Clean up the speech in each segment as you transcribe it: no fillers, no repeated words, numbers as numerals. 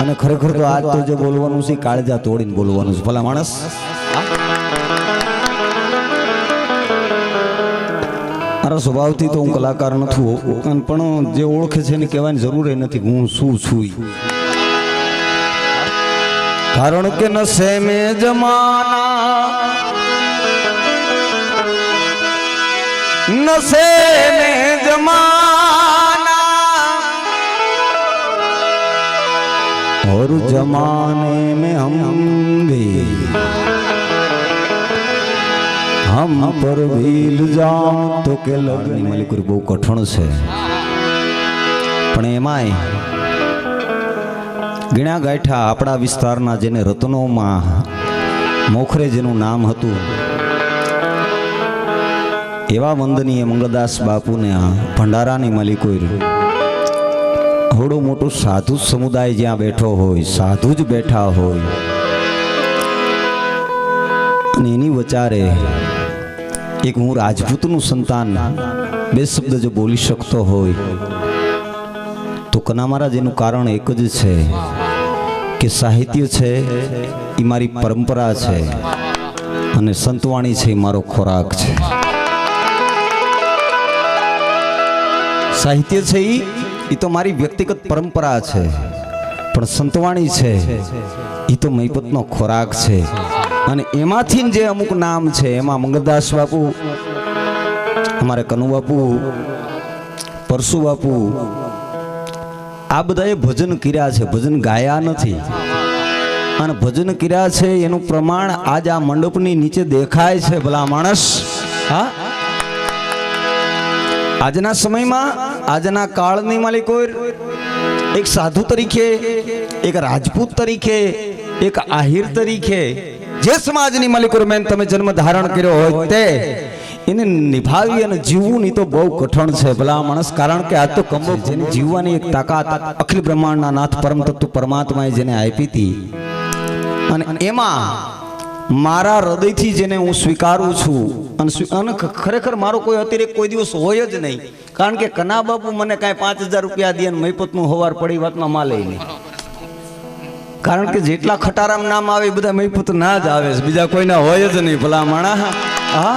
અને ખરેખર તો આજ તો જે બોલવાનું છે કાળજા તોડીને બોલવાનું છે ભલા માણસ. મારા સ્વભાવથી તો હું કલાકાર નથી, પણ જે ઓળખે છે એને કહેવાની જરૂર નથી હું શું છું. કારણ કે નશે મેં જમાના, नशे में जमाना और जमाने में हम भी हम पर भील जाऊं तो के लगनी मलिकुर બહુ કઠણ છે, પણ એમાંય ગણ્યા ગાંઠા આપણા વિસ્તારના જેને રત્નોમાં મોખરે જેનું નામ હતું એવા વંદનીય મંગળદાસ બાપુને ભંડારાની માલિકોર થોડું મોટું સાધુ સમુદાય જ્યાં બેઠો હોય, સાધુ જ બેઠા હોય અને એની વચારે એક હું રાજપૂતનું સંતાન બે શબ્દ જો બોલી શકતો હોય તો કના મહારાજ એનું કારણ એક જ છે કે સાહિત્ય છે એ મારી પરંપરા છે અને સંતવાણી છે એ મારો ખોરાક છે. સાહિત્ય છે એ તો મારી વ્યક્તિગત પરંપરા છે, પણ સંતવાણી છે એ તો મહીપતનો ખોરાક છે. અને એમાંથી જે અમુક નામ છે એમાં મંગળદાસ બાપુ, અમારે કનુ બાપુ, પરસુ બાપુ, આ બધાએ ભજન કર્યા છે, ભજન ગાયા નથી. અને ભજન કર્યા છે એનું પ્રમાણ આજ આ મંડપની નીચે દેખાય છે ભલા માણસ. હા, આજના સમયમાં, આજના કાળની માલિકોર એક સાધુ તરીકે, એક રાજપૂત તરીકે, એક આહિર તરીકે જે સમાજની માલિકોર મેં તમે જન્મ ધારણ કર્યો હોય તે એને નિભાવી અને જીવવું નહીં તો બહુ કઠણ છે ભલા માણસ. કારણ કે આ તો કંબો જેને જીવવાની એક તાકાત અખિલ બ્રહ્માંડના નાથ પરમ તત્વ પરમાત્માએ જેને આપી હતી અને એમાં મારા હૃદયથી જેને હું સ્વીકારું છું અને ખરેખર મારો કોઈ અતિરેક કોઈ દિવસ હોય જ નહીં. કારણ કે કના બાપુ મને કાંઈ 5000 રૂપિયા દે અને મહીપતનું હવાર પડી વાતમાં માં લઈ લે. કારણ કે જેટલા ખટારામ નામ આવે એ બધા મહીપત ના જ આવે, બીજા કોઈના હોય જ નહીં ભલા માણા. હા,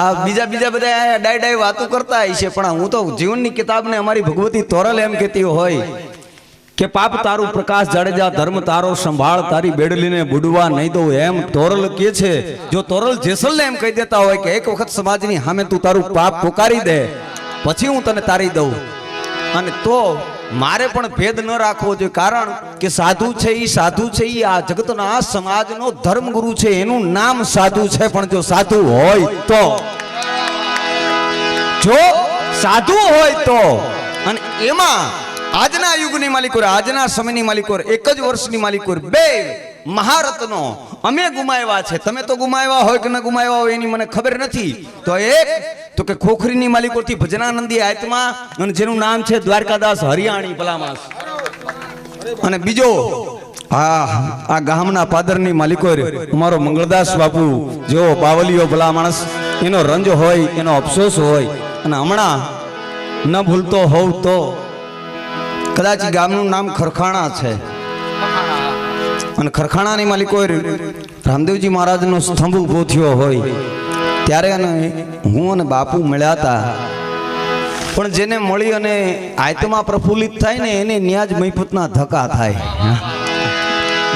આ બીજા બધા ડાય વાતો કરતા હોય છે, પણ હું તો જીવનની કિતાબને અમારી ભગવતી તોરલ એમ કહેતી હોય કે પાપ તારું પ્રકાશ જાડેજા, ધર્મ તારો સંભાળ, તારી બેડલીને બુડવા નહીં દઉં, એમ તોરલ કે છે. જો તોરલ જેસલને એમ કહી દેતા હોય કે એક વખત સમાજની સામે તું તારું પાપ પોકારી દે પછી હું તને તારી દઉં, અને તો મારે પણ ભેદ ન રાખવો જોઈએ. કારણ કે સાધુ છે એ સાધુ છે એ આ જગતના સમાજનો ધર્મગુરુ છે, એનું નામ સાધુ છે. પણ જો સાધુ હોય તો, જો સાધુ હોય તો, અને એમાં આજના યુગની માલિકોર, આજના સમયની માલિકોર, એક જ વર્ષની માલિકોર બે મહારત્નો અમે ગુમાવ્યા છે. તમે તો ગુમાવ્યા હોય કે ન ગુમાવ્યા હોય એની મને ખબર નથી. તો એક તો કે ખોખરીની માલિકોરથી ભજનાનંદી આત્મા અને જેનું નામ છે દ્વારકાદાસ હરિયાણી ભલા માણસ, અને બીજો આ ગામના પાદરની માલિકોર અમારો મંગળદાસ બાપુ જેવો બાવલીઓ ભલા માણસ, એનો રંજ હોય, એનો અફસોસ હોય. અને હમણાં ન ભૂલતો હોવ તો કદાચ ગામનું નામ ખરખાણા છે, અને ખરખાણાની માલિકોર રામદેવજી મહારાજનો સ્તંભ ઉભો થયો હોય ત્યારે હું અને બાપુ મળ્યા હતા. પણ જેને મળી અને આત્મા પ્રફુલ્લિત થાય ને એને ન્યાજ મહીપતના ધક્કા થાય.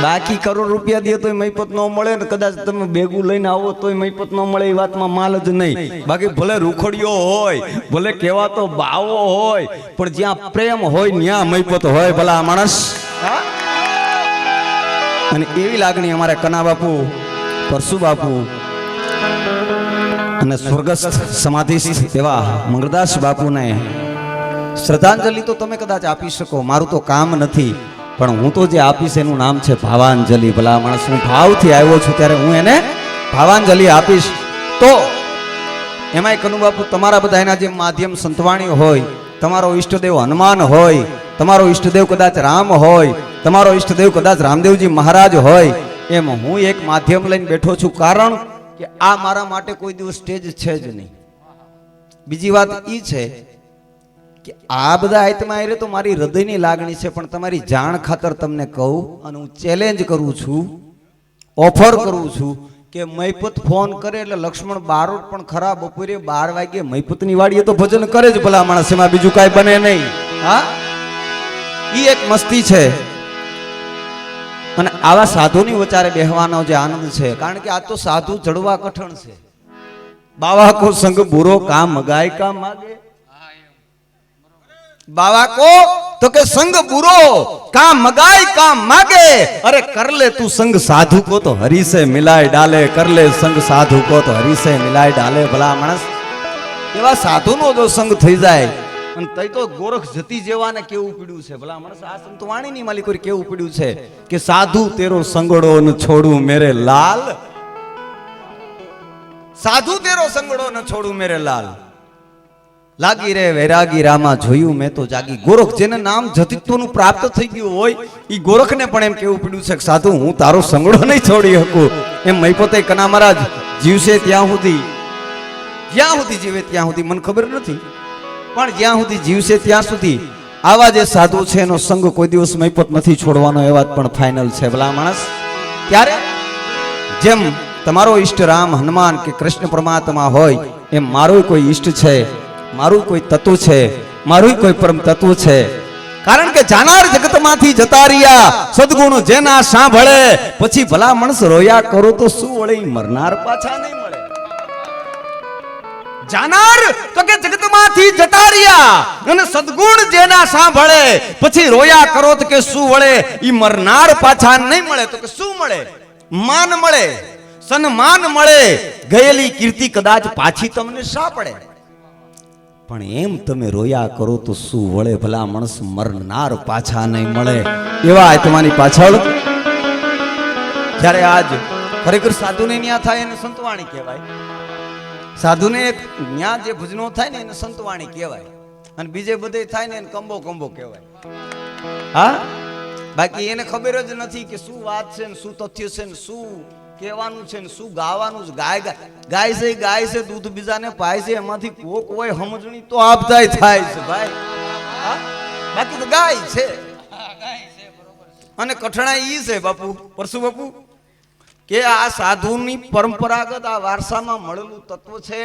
બાકી કરોડ રૂપિયા દે તોય મહીપત ન મળે ને કદાચ તમે ભેગું લઈને આવો તોય મહીપત ન મળે એ વાતમાં માલ જ નહીં. બાકી ભલે રૂખડિયો હોય, ભલે કહેવાતો બાવો હોય, પણ જ્યાં પ્રેમ હોય ત્યાં મહીપત હોય ભલા માણસ. અને એવી લાગણી અમારે કના બાપુ, પરસુ બાપુ અને સ્વર્ગસ્થ સમાધિસ્થ એવા મંગળદાસ બાપુને શ્રદ્ધાંજલિ તો તમે કદાચ આપી શકો, મારું તો કામ નથી, પણ હું તો જે આપીશ એનું નામ છે ભાવાંજલિ ભલા માણસ. હું ભાવથી આવ્યો છું ત્યારે હું એને ભાવાંજલિ આપીશ. તો એમાંય કનુ બાપુ તમારા બધા એના જે માધ્યમ સંતવાણી હોય, તમારો ઈષ્ટદેવ હનુમાન હોય, તમારો ઈષ્ટદેવ કદાચ રામ હોય, તમારો ઈષ્ટદેવ કદાચ રામદેવજી મહારાજ હોય, એમ હું એક માધ્યમ લઈને બેઠો છું, કારણ કે આ મારા માટે કોઈ દિવસ સ્ટેજ છે જ નહીં. બીજી વાત એ છે કે આ બધા આયતમાં એ તો મારી હૃદયની લાગણી છે, પણ તમારી જાણ ખાતર તમને કહું અને હું ચેલેન્જ કરું છું, ઓફર કરું છું કે મૈપત ફોન કરે એટલે લક્ષ્મણ બારોટ પણ ખરા બપોરે 12 વાગે મૈપતની વાડીએ તો ભજન કરે જ ભલા માણસ, એમાં બીજું કાંઈ બને નહીં. હા, ઈ એક મસ્તી છે. અને આવા સાધુની વચારે બેહવાનો જે આનંદ છે, કારણ કે આ તો સાધુ જડવા કઠણ છે. બાવા કો સંગ બુરો કામ મગાય કામ માગે, बाबा को तो के संग बुरो काम मगाई काम मागे, अरे कर ले तू संग साधु को तो हरि से मिलाए डाले, कर ले संग साधु को तो हरि से मिलाए डाले. भला मानस एवा साधु नो जो संग થઈ જાય અને તઈ તો ગોરખ જતી જેવાને કેવું પીડ્યું છે. ભલા માણસ આ સંત વાણીની માલિકોર કેવું પીડ્યું છે કે સાધુ તેરો સંગડો ન છોડું મેરે લાલ, સાધુ તેરો સંગડો ન છોડું મેરે લાલ, લાગી રે વૈરાગી રામા જોયું મેં તો જાગી. ગોરખ જેને નામ જતિત્વનું પ્રાપ્ત થઈ ગયું હોય એ ગોરખને પણ એમ કેવું પડ્યું છે કે સાધુ હું તારો સંગડો નહીં છોડી શકું. એમ મૈપતે કના મહારાજ જીવશે ત્યાં સુધી, જ્યાં સુધી જીવે ત્યાં સુધી મને ખબર નથી, પણ જ્યાં સુધી જીવશે ત્યાં સુધી આવા જે સાધુ છે એનો સંગ કોઈ દિવસ મૈપત નથી છોડવાનો, એ વાત પણ ફાઇનલ છે. ભલા માણસ ત્યારે જેમ તમારો ઈષ્ટ રામ હનુમાન કે કૃષ્ણ પરમાત્મા હોય, એમ મારો કોઈ ઈષ્ટ છે, મારું કોઈ તત્વ છે, મારું કોઈ પરમ તત્વ છે. કારણ કે જાનાર જગતમાંથી જતા રહ્યા સદગુણ જેના સાંભળે, પછી ભલા માણસ રોયા કરો તો શું વળે, મરનાર પાછા નહીં મળે. જાનાર તો કે જગતમાંથી જતા રહ્યા અને સદગુણ જેના સાંભળે, પછી રોયા કરો તો કે શું વળે, ઈ મરનાર પાછા નહીં મળે. તો કે શું મળે? માન મળે, સન્માન મળે, ગયેલી કીર્તિ કદાચ પાછી તમને શા પડે. પણ એમ તમે રોયા કરો તો શું વળે, ભલા માણસ મરનાર પાછા નહીં મળે. એવા આત્માની પાછળ જ્યારે આજ ખરેખર સાધુને ન્યા થાય એને સંતવાણી કહેવાય, સાધુને ન્યા જે ભજનો થાય ને એને સંતવાણી કહેવાય, અને બીજે બધે થાય ને એને કંબો કંબો કહેવાય. હા, બાકી એને ખબર જ નથી કે શું વાત છે ને શું તથ્ય છે ને શું કહેવાનું છે ને શું ગાવાનું છે. ગાય છે દૂધ બીજાને પાય છે, એમાંથી કોક હોય સમજણી તો આપતાય થાય છે ભાઈ. બાકી તો ગાય છે. અને કઠણાઈ ઈ છે બાપુ પરસુ બાપુ કે આ સાધુની પરંપરાગત આ વારસામાં મળેલું તત્વ છે.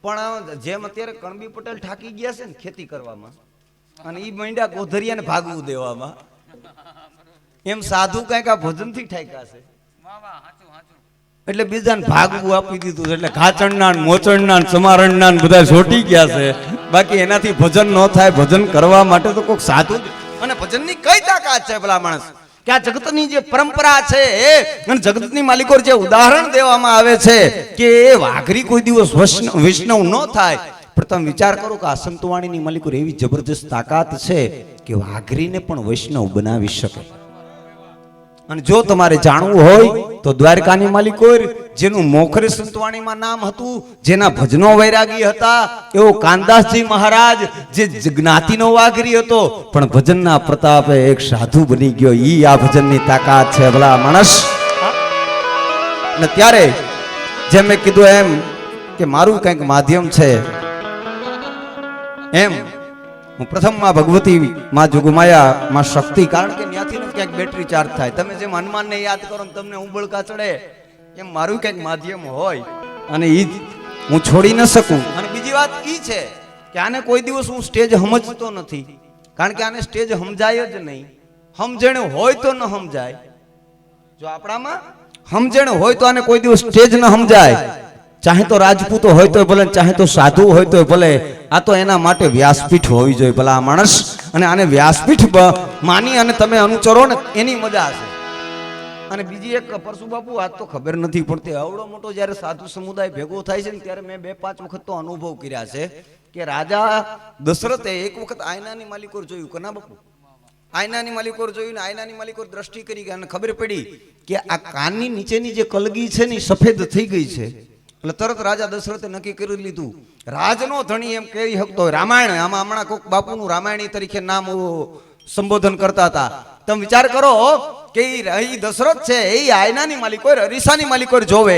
પણ જેમ અત્યારે કણબી પટેલ ઠાકી ગયા છે ને ખેતી કરવામાં, અને ઈ મંડ્યા ગોધરિયાને ભાગવું દેવામાં, એમ સાધુ કઈક આ ભજનથી ઠાક્યા છે એટલે બીજાને ભાગવું આપી દીધું છે. એટલે ખાચણના મોચણના સમારણના બધા છોટી ગયા છે. બાકી એનાથી ભજન ન થાય, ભજન કરવા માટે તો કોઈક સાધુ. અને ભજનની કઈ તાકાત છે ભલા માણસ કે આ જગતની જે પરંપરા છે અને જગતની માલિકો જે ઉદાહરણ દેવામાં આવે છે કે એ વાઘરી કોઈ દિવસ વૈષ્ણવ ન થાય. પણ તમે વિચાર કરો કે આ સંતવાણીની માલિકો એવી જબરજસ્ત તાકાત છે કે વાઘરીને પણ વૈષ્ણવ બનાવી શકે. અને જો તમારે જાણવું હોય તો દ્વારકાની માલિકોર જેનું મોખરે સંતવાણીમાં નામ હતું, જેના ભજનો વૈરાગી હતા, એવો કાનદાસજી મહારાજ જે જ્ઞાતિનો વાઘરી હતો પણ ભજનના પ્રતાપે એક સાધુ બની ગયો. ઈ આ ભજનની તાકાત છે ભલા માણસ. અને ત્યારે જેમ મેં કીધું એમ કે મારું કંઈક માધ્યમ છે, એમ હું પ્રથમમાં ભગવતી માં જોગમાયા માં શક્તિ, કારણ કે ત્યાંથી ક્યાંક બેટરી ચાર્જ થાય. તમે જેમ હનુમાનને યાદ કરો ને તમને ઉબળકા ચડે, એમ મારું કંઈક માધ્યમ હોય અને ઈ હું છોડી ન શકું. અને બીજી વાત ઈ છે કે આને કોઈ દિવસ હું સ્ટેજ સમજતો નથી, કારણ કે આને સ્ટેજ સમજાય જ નહીં. સમજણ હોય તો ન સમજાય. જો આપણામાં સમજણ હોય તો આને કોઈ દિવસ સ્ટેજ ન સમજાય. ચાહે તો રાજપૂતો હોય તો ભલે, ચાહે તો સાધુ હોય તો ભલે, આ તો એના માટે વ્યાસપીઠ હોવી જોઈએ ભલા માણસ. અને આને વ્યાસપીઠ માની અને તમે અનુસરો ને એની મજા છે. અને બીજી એક પરસુ બાપુ આજ તો ખબર નથી પડતી, આવડો મોટો જ્યારે સાધુ સમુદાય ભેગો થાય છે ને ત્યારે મેં 2-5 વખત તો અનુભવ કર્યા છે કે રાજા દશરથે એક વખત આયનાની માલિકોર જોયું. કના બાપુ આયનાની માલિકોર જોયું ને આયનાની માલિકોર દ્રષ્ટિ કરી અને ખબર પડી કે આ કાનની નીચેની જે કલગી છે ને સફેદ થઈ ગઈ છે. એટલે તરત રાજા દશરથે નક્કી કરી લીધું, રાજનો ધણી એમ કહી શકતો હોય રામાયણ, આમાં હમણાં કોઈક બાપુનું રામાયણી તરીકે નામ સંબોધન કરતા હતા. તમે વિચાર કરો કે ઈ દશરથ છે એ આયનાની માલિક હોય, અરીસાની માલિક હોય જોવે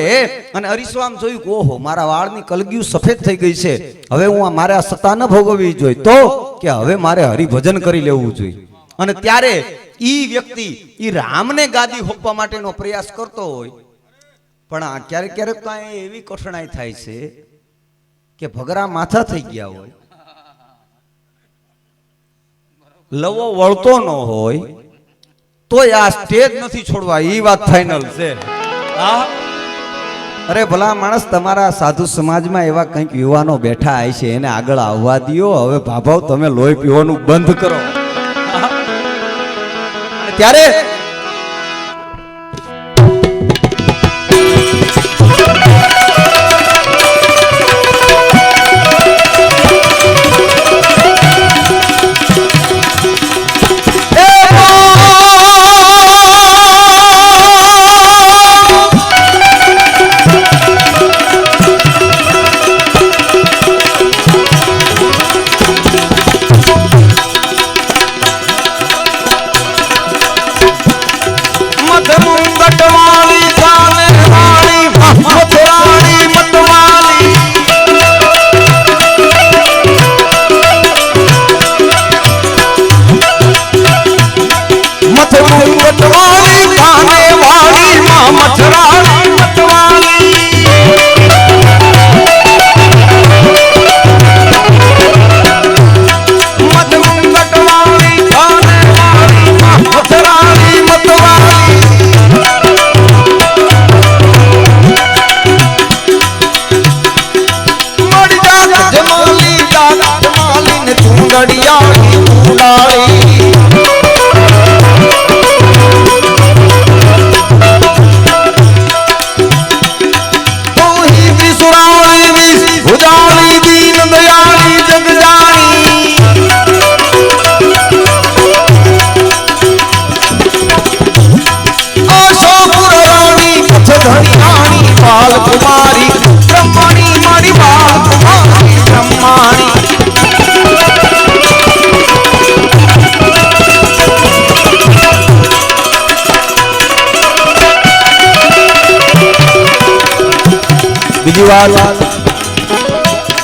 અને અરીસો આમ જોયું કે ઓહો મારા વાળની કલગીઓ સફેદ થઈ ગઈ છે, હવે હું મારે આ સત્તા ન ભોગવવી જોઈએ, તો કે હવે મારે હરિભજન કરી લેવું જોઈએ. અને ત્યારે ઈ વ્યક્તિ ઈ રામને ગાદી હોપવા માટેનો પ્રયાસ કરતો હોય, પણ આ ક્યારેક ક્યારેક તો એવી કઠણાઈ થાય છે કે ભગરા માથા થઈ ગયા હોય, લવો વળતો ન હોય તોય આ સ્ટેજ નથી છોડવા. ઈ વાત ફાઇનલ છે. અરે ભલા માણસ, તમારા સાધુ સમાજમાં એવા કંઈક યુવાનો બેઠા હોય છે, એને આગળ આવવા દિયો. હવે ભાભાવ તમે લોહી પીવાનું બંધ કરો. ત્યારે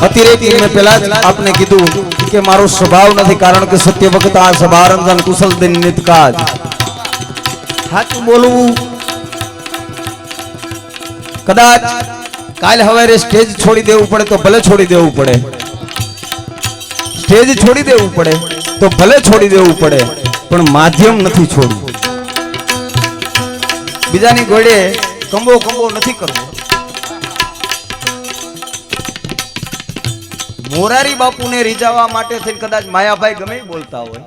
અતિરેકી મેં પહેલા જ આપને કીધું કે મારો સ્વભાવ નથી, કારણ કે સત્ય વખત આ સભારંજન કુશલ દિન નિત કાજ. સાચું બોલવું. કદાચ કાલ હવારે સ્ટેજ છોડી દેવું પડે તો ભલે છોડી દેવું પડે, સ્ટેજ છોડી દેવું પડે તો ભલે છોડી દેવું પડે, પણ માધ્યમ નથી છોડવું. બીજાની ઘોડે કંબો કંબો નથી કરવો. મોરારી બાપુને રીઝાવવા માટે થઈને કદાચ માયાભાઈ ગમે એ બોલતા હોય,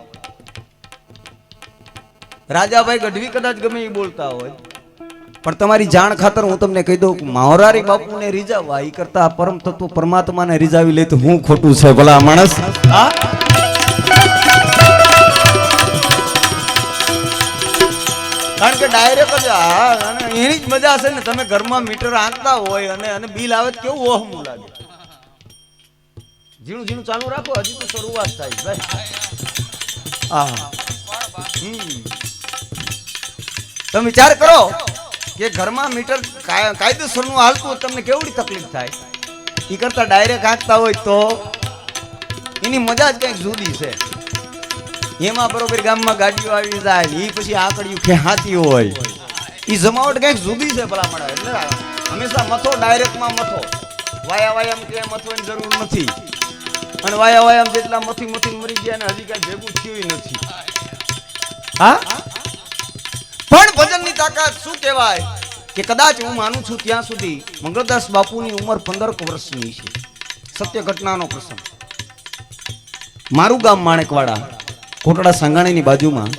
રાજાભાઈ ગઢવી કદાચ ગમે એ બોલતા હોય, પણ તમારી જાણ ખાતર હું તમને કહી દઉં કે મોરારી બાપુને રીઝાવવા એ કરતા પરમ તત્વ પરમાત્માને રીઝાવી લે તો હું ખોટું છે ભલા માણસ. કારણ કે ડાયરેક્ટ જ એની જ મજા છે ને. તમે ઘરમાં મીટર આંકતા હોય અને બિલ આવે કેવું ઓહમું લાગે. ઝીણું ઝીણું ચાલુ રાખો, હજી તો શરૂઆત થાય ભાઈ. તમે વિચાર કરો કે ઘરમાં મીટર કાયદેસરનું હાલતું હોય તમને કેવડી તકલીફ થાય. એ કરતા ડાયરેક્ટ આંકતા હોય તો એની મજા જ કંઈક જુદી છે. એમાં બરોબર ગામમાં ગાડીઓ આવી જાય, એ પછી આંકડીઓ ખેંચાતી હોય, એ જમાવટ કંઈક જુદી છે ભલામણ. એટલે હંમેશા મથો, ડાયરેક્ટમાં મથો. વાયા વાયામ કે મથવાની જરૂર નથી. અને વાયા વાયામ જેટલા મથી મથી મરી ગયા ને હજી કઈ ભેગું થયું નથી. હા, પણ ભજનની તાકાત શું કહેવાય કે કદાચ હું માનું છું ત્યાં સુધી મંગળદાસ બાપુની ઉંમર 15 વર્ષની છે. સત્ય ઘટનાનો પ્રસંગ. મારું ગામ માણેકવાડા, કોટડા સાંગાણીની બાજુમાં,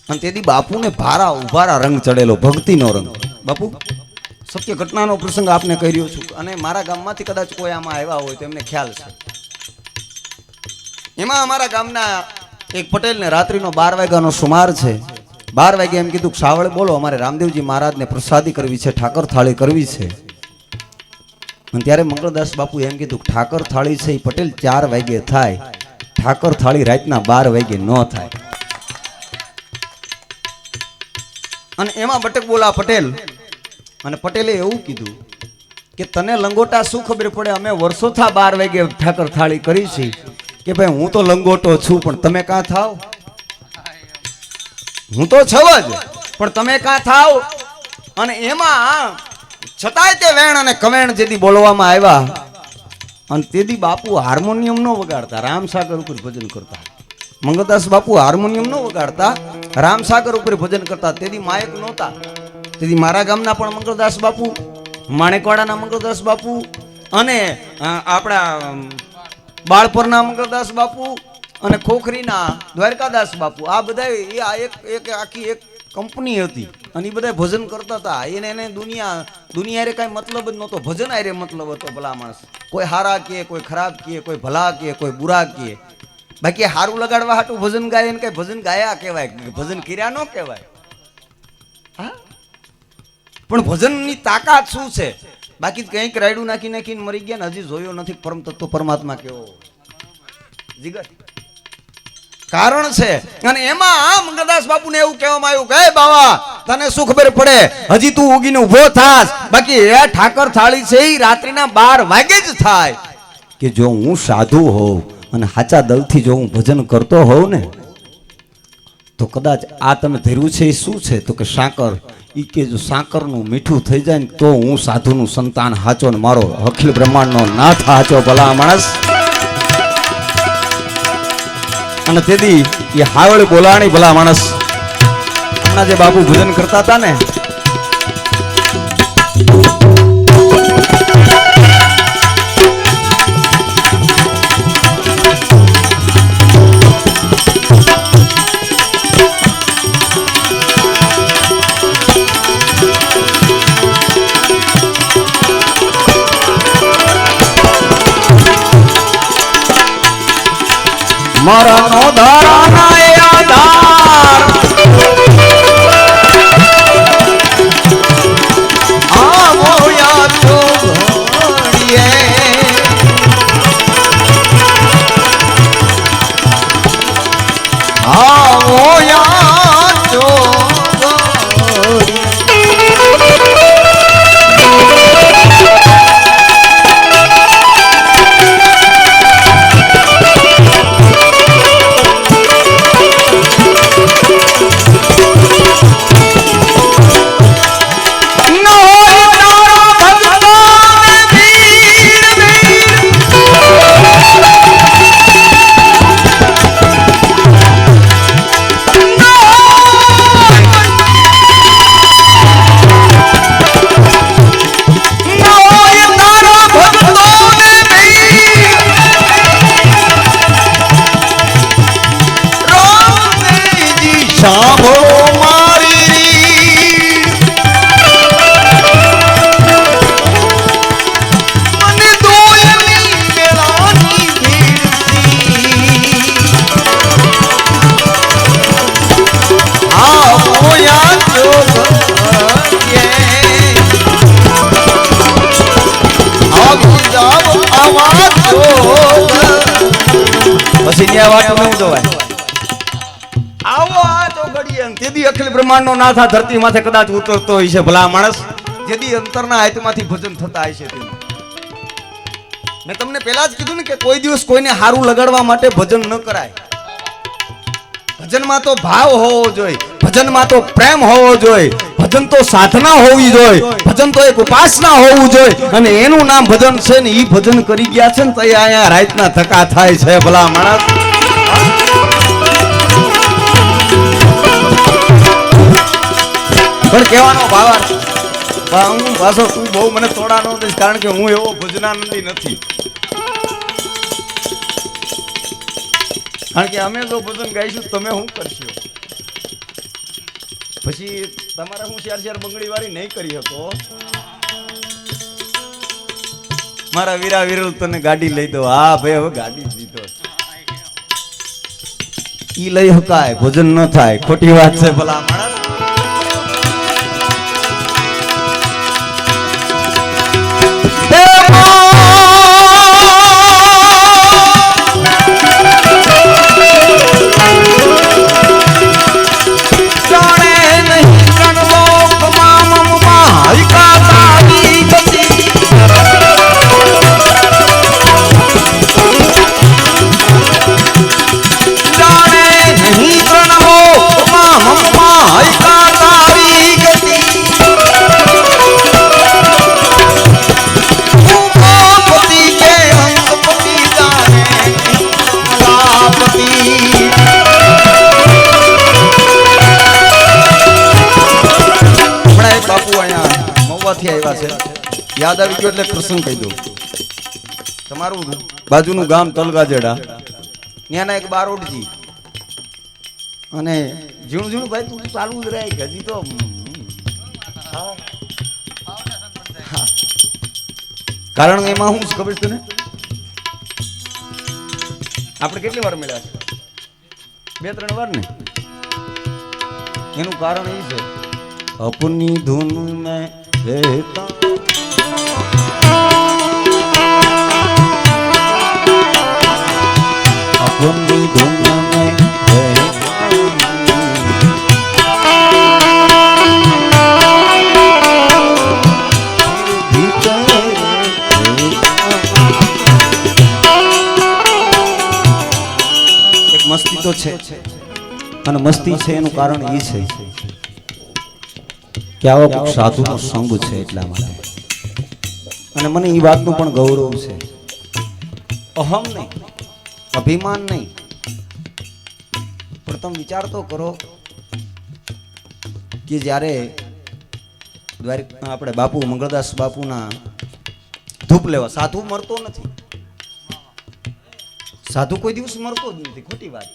અને તેથી બાપુને ભારા ઉભારા રંગ ચડેલો, ભક્તિનો રંગ. બાપુ સત્ય ઘટનાનો પ્રસંગ આપને કહી રહ્યો છું, અને મારા ગામમાંથી કદાચ કોઈ આમાં આવ્યા હોય તો એમને ખ્યાલ છે. એમાં અમારા ગામના એક પટેલને રાત્રિનો 12 વાગ્યાનો સુમાર છે. 12 વાગે એમ કીધું સાવળ બોલો, અમારે રામદેવજી મહારાજને પ્રસાદી કરવી છે, ઠાકર થાળી કરવી છે. અને ત્યારે મંગળદાસ બાપુ એમ કીધું ઠાકર થાળી છે એ પટેલ 4 વાગે થાય, ઠાકર થાળી રાતના 12 વાગે ન થાય. અને એમાં બટકબોલા પટેલ અને પટેલે એવું કીધું કે તને લંગોટા શું ખબર પડે, અમે વર્ષોથી 12 વાગે ઠાકર થાળી કરી છે. કે ભાઈ હું તો લંગોટો છું પણ તમે કાં થાવ, હું તો છવ જ પણ તમે કાં થાવ. અને એમાં છતાંય તે વેણ અને કવેણ જેથી બોલવામાં આવ્યા અને તેથી બાપુ હાર્મોનિયમ નો વગાડતા, રામસાગર ઉપર ભજન કરતા. મંગળદાસ બાપુ હાર્મોનિયમ નો વગાડતા, રામસાગર ઉપર ભજન કરતા. તેથી માયક નહોતા. તેથી મારા ગામના પણ મંગળદાસ બાપુ, માણેકવાડાના મંગળદાસ બાપુ અને આપણા બાળપરના મંગળદાસ બાપુ અને ખોખરીના દ્વારકાદાસ બાપુ, આ બધા એક આખી એક કંપની હતી અને એ બધા ભજન કરતા હતા. એને દુનિયા રે કઈ મતલબ જ નહોતો, ભજન આરે મતલબ હતો. ભલા માણસ કોઈ હારા કે કોઈ ખરાબ કે કોઈ ભલા કે કોઈ બુરા કે, બાકી હારું લગાડવા હાટું ભજન ગાય ને કઈ ભજન ગાયા કહેવાય, ભજન કર્યા ન કહેવાય. હા, પણ ભજનની તાકાત શું છે? બાકી કંઈક રાયડું નાખીને મરી ગયા ને હજી જોયો નથી પરમ તત્વ પરમાત્મા કેવો જીગર. કારણ છે. અને એમાં મંગળદાસ બાપુને એવું કહેવામાં આવ્યું કે બાવા તને શું ખબર પડે, હજી તું ઉગીને ઉભો થાસ, બાકી એ ઠાકર થાળી છે એ રાત્રિના 12 વાગે જ થાય. કે જો હું સાધુ હોઉં અને સાચા દલથી જો હું ભજન કરતો હોઉં ને તો કદાચ આ તમે ધર્યું છે એ શું છે? તો કે સાકર. ઈ કે જો સાકરનું મીઠું થઈ જાય ને તો હું સાધુનું સંતાન હાચો ને મારો અખિલ બ્રહ્માંડનો નાથ હાચો. ભલા માણસ. અને તેથી એ હાવળ બોલાણી. ભલા માણસ. હમણાં જે બાપુ ભજન કરતા હતા ને, મારા નો ધારાના એ આધાર આવો યા તો ઘડીએ આવો યા તો અખિલ બ્રહ્માંડ નો નાથા ધરતી માથે કદાચ ઉતરતો હોય છે. ભલા માણસ. જેથી અંતરના આયતમાંથી ભજન થતા હશે. મેં તમને પહેલા જ કીધું ને કે કોઈ દિવસ કોઈને હારું લગાડવા માટે ભજન ન કરાય. ભજનમાં તો ભાવ હોવો જોઈએ, ભજનમાં તો પ્રેમ હોવો જોઈએ, ભજન તો સાધના હોવી જોઈએ, ભજન તો એક ઉપાસના હોવું જોઈએ. અને એનું નામ ભજન છે ને ઈ ભજન કરી ગયા છે ને તો અહીંયા રાતના ધક્કા થાય છે. ભલા માણસ. પણ કહેવાનો ભાવ હું પાછો તું બહુ મને તોડા ન દઈશ, કારણ કે હું એવો ભજનાનંદી નથી. કારણ કે અમે જો ભજન ગાઈશું તમે શું કરશો? પછી તમારે હું શેર બંગડી વાળી નહીં કરી શકો. મારા વીરા વિરલ તને ગાડી લઈ દો. હા ભાઈ હવે ગાડી લીધો ઈ લઈ હકાય, ભજન ન થાય. ખોટી વાત છે. ભલા માણસ. યાદ આવી ગયો એટલે પ્રસંગ કહી દઉં. તમારું બાજુનું ગામ તલગાજેડા, ત્યાંના એક બારોટજી, અને ઝીણું ઝીણું ભાઈ તું ચાલુ જ રહે હજી તો. કારણ એમાં હું ખબર છે ને, આપણે કેટલી વાર મળ્યા છે? 2-3 વાર ને. એનું કારણ એ છે, અપની ધૂન મેં રહેતા अपनी धुन में एक मस्ती तो છે અને મસ્તી છે એનું કારણ એ છે કે આવો કોઈક સાધુનો સંગ છે એટલા માટે. અને મને એ વાતનું પણ ગૌરવ છે. અહમ નહીં, અભિમાન નહીં, પણ તમે વિચાર તો કરો કે જ્યારે આપણે બાપુ મંગળદાસ બાપુના ધૂપ લેવા, સાધુ મરતો નથી, સાધુ કોઈ દિવસ મરતો જ નથી, ખોટી વાત.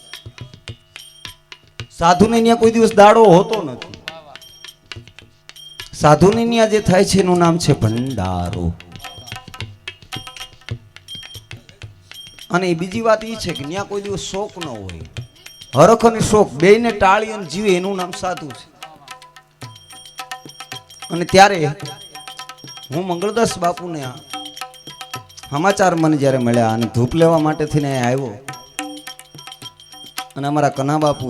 સાધુને ત્યાં કોઈ દિવસ દાડો હોતો નથી. સાધુને ત્યાં જે થાય છે એનું નામ છે ભંડારો. અને બીજી વાત એ છે કે ત્યાં કોઈ દિવસ શોક ન હોય. હરખ અને શોક બેયને ટાળી અને જીવે એનું નામ સાધુ છે. અને ત્યારે હું મંગળદાસ બાપુને સમાચાર મને જ્યારે મળ્યા અને ધૂપ લેવા માટે થઈને આવ્યો, અને અમારા કના બાપુ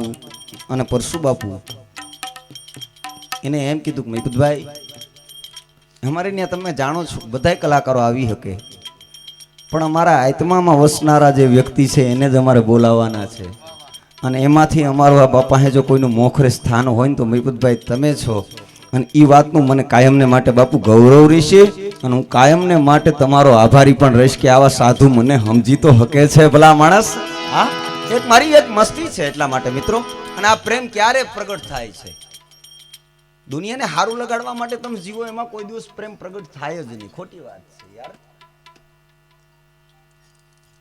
અને પરસુ બાપુ એને એમ કીધું કે મહિપતભાઈ, અમારે ત્યાં તમે જાણો છો બધા કલાકારો આવી શકે, પણ અમારા આત્મામાં વસનારા જે વ્યક્તિ છે એને જ અમારે બોલાવવાના છે. અને એમાંથી અમારું આ બાપાએ જો કોઈનું મોખરે સ્થાન હોય ને તો મહિપતભાઈ તમે છો. અને એ વાતનું મને કાયમને માટે બાપુ ગૌરવ રહેશે, અને હું કાયમને માટે તમારો આભારી પણ રહીશ કે આવા સાધુ મને સમજી તો હકે છે ભલા માણસ. હા, એક મારી એક મસ્તી છે એટલા માટે મિત્રો. અને આ પ્રેમ ક્યારે પ્રગટ થાય છે? દુનિયાને હારું લગાડવા માટે તમે જીવો એમાં કોઈ દિવસ પ્રેમ પ્રગટ થાય જ નહીં, ખોટી વાત છે યાર.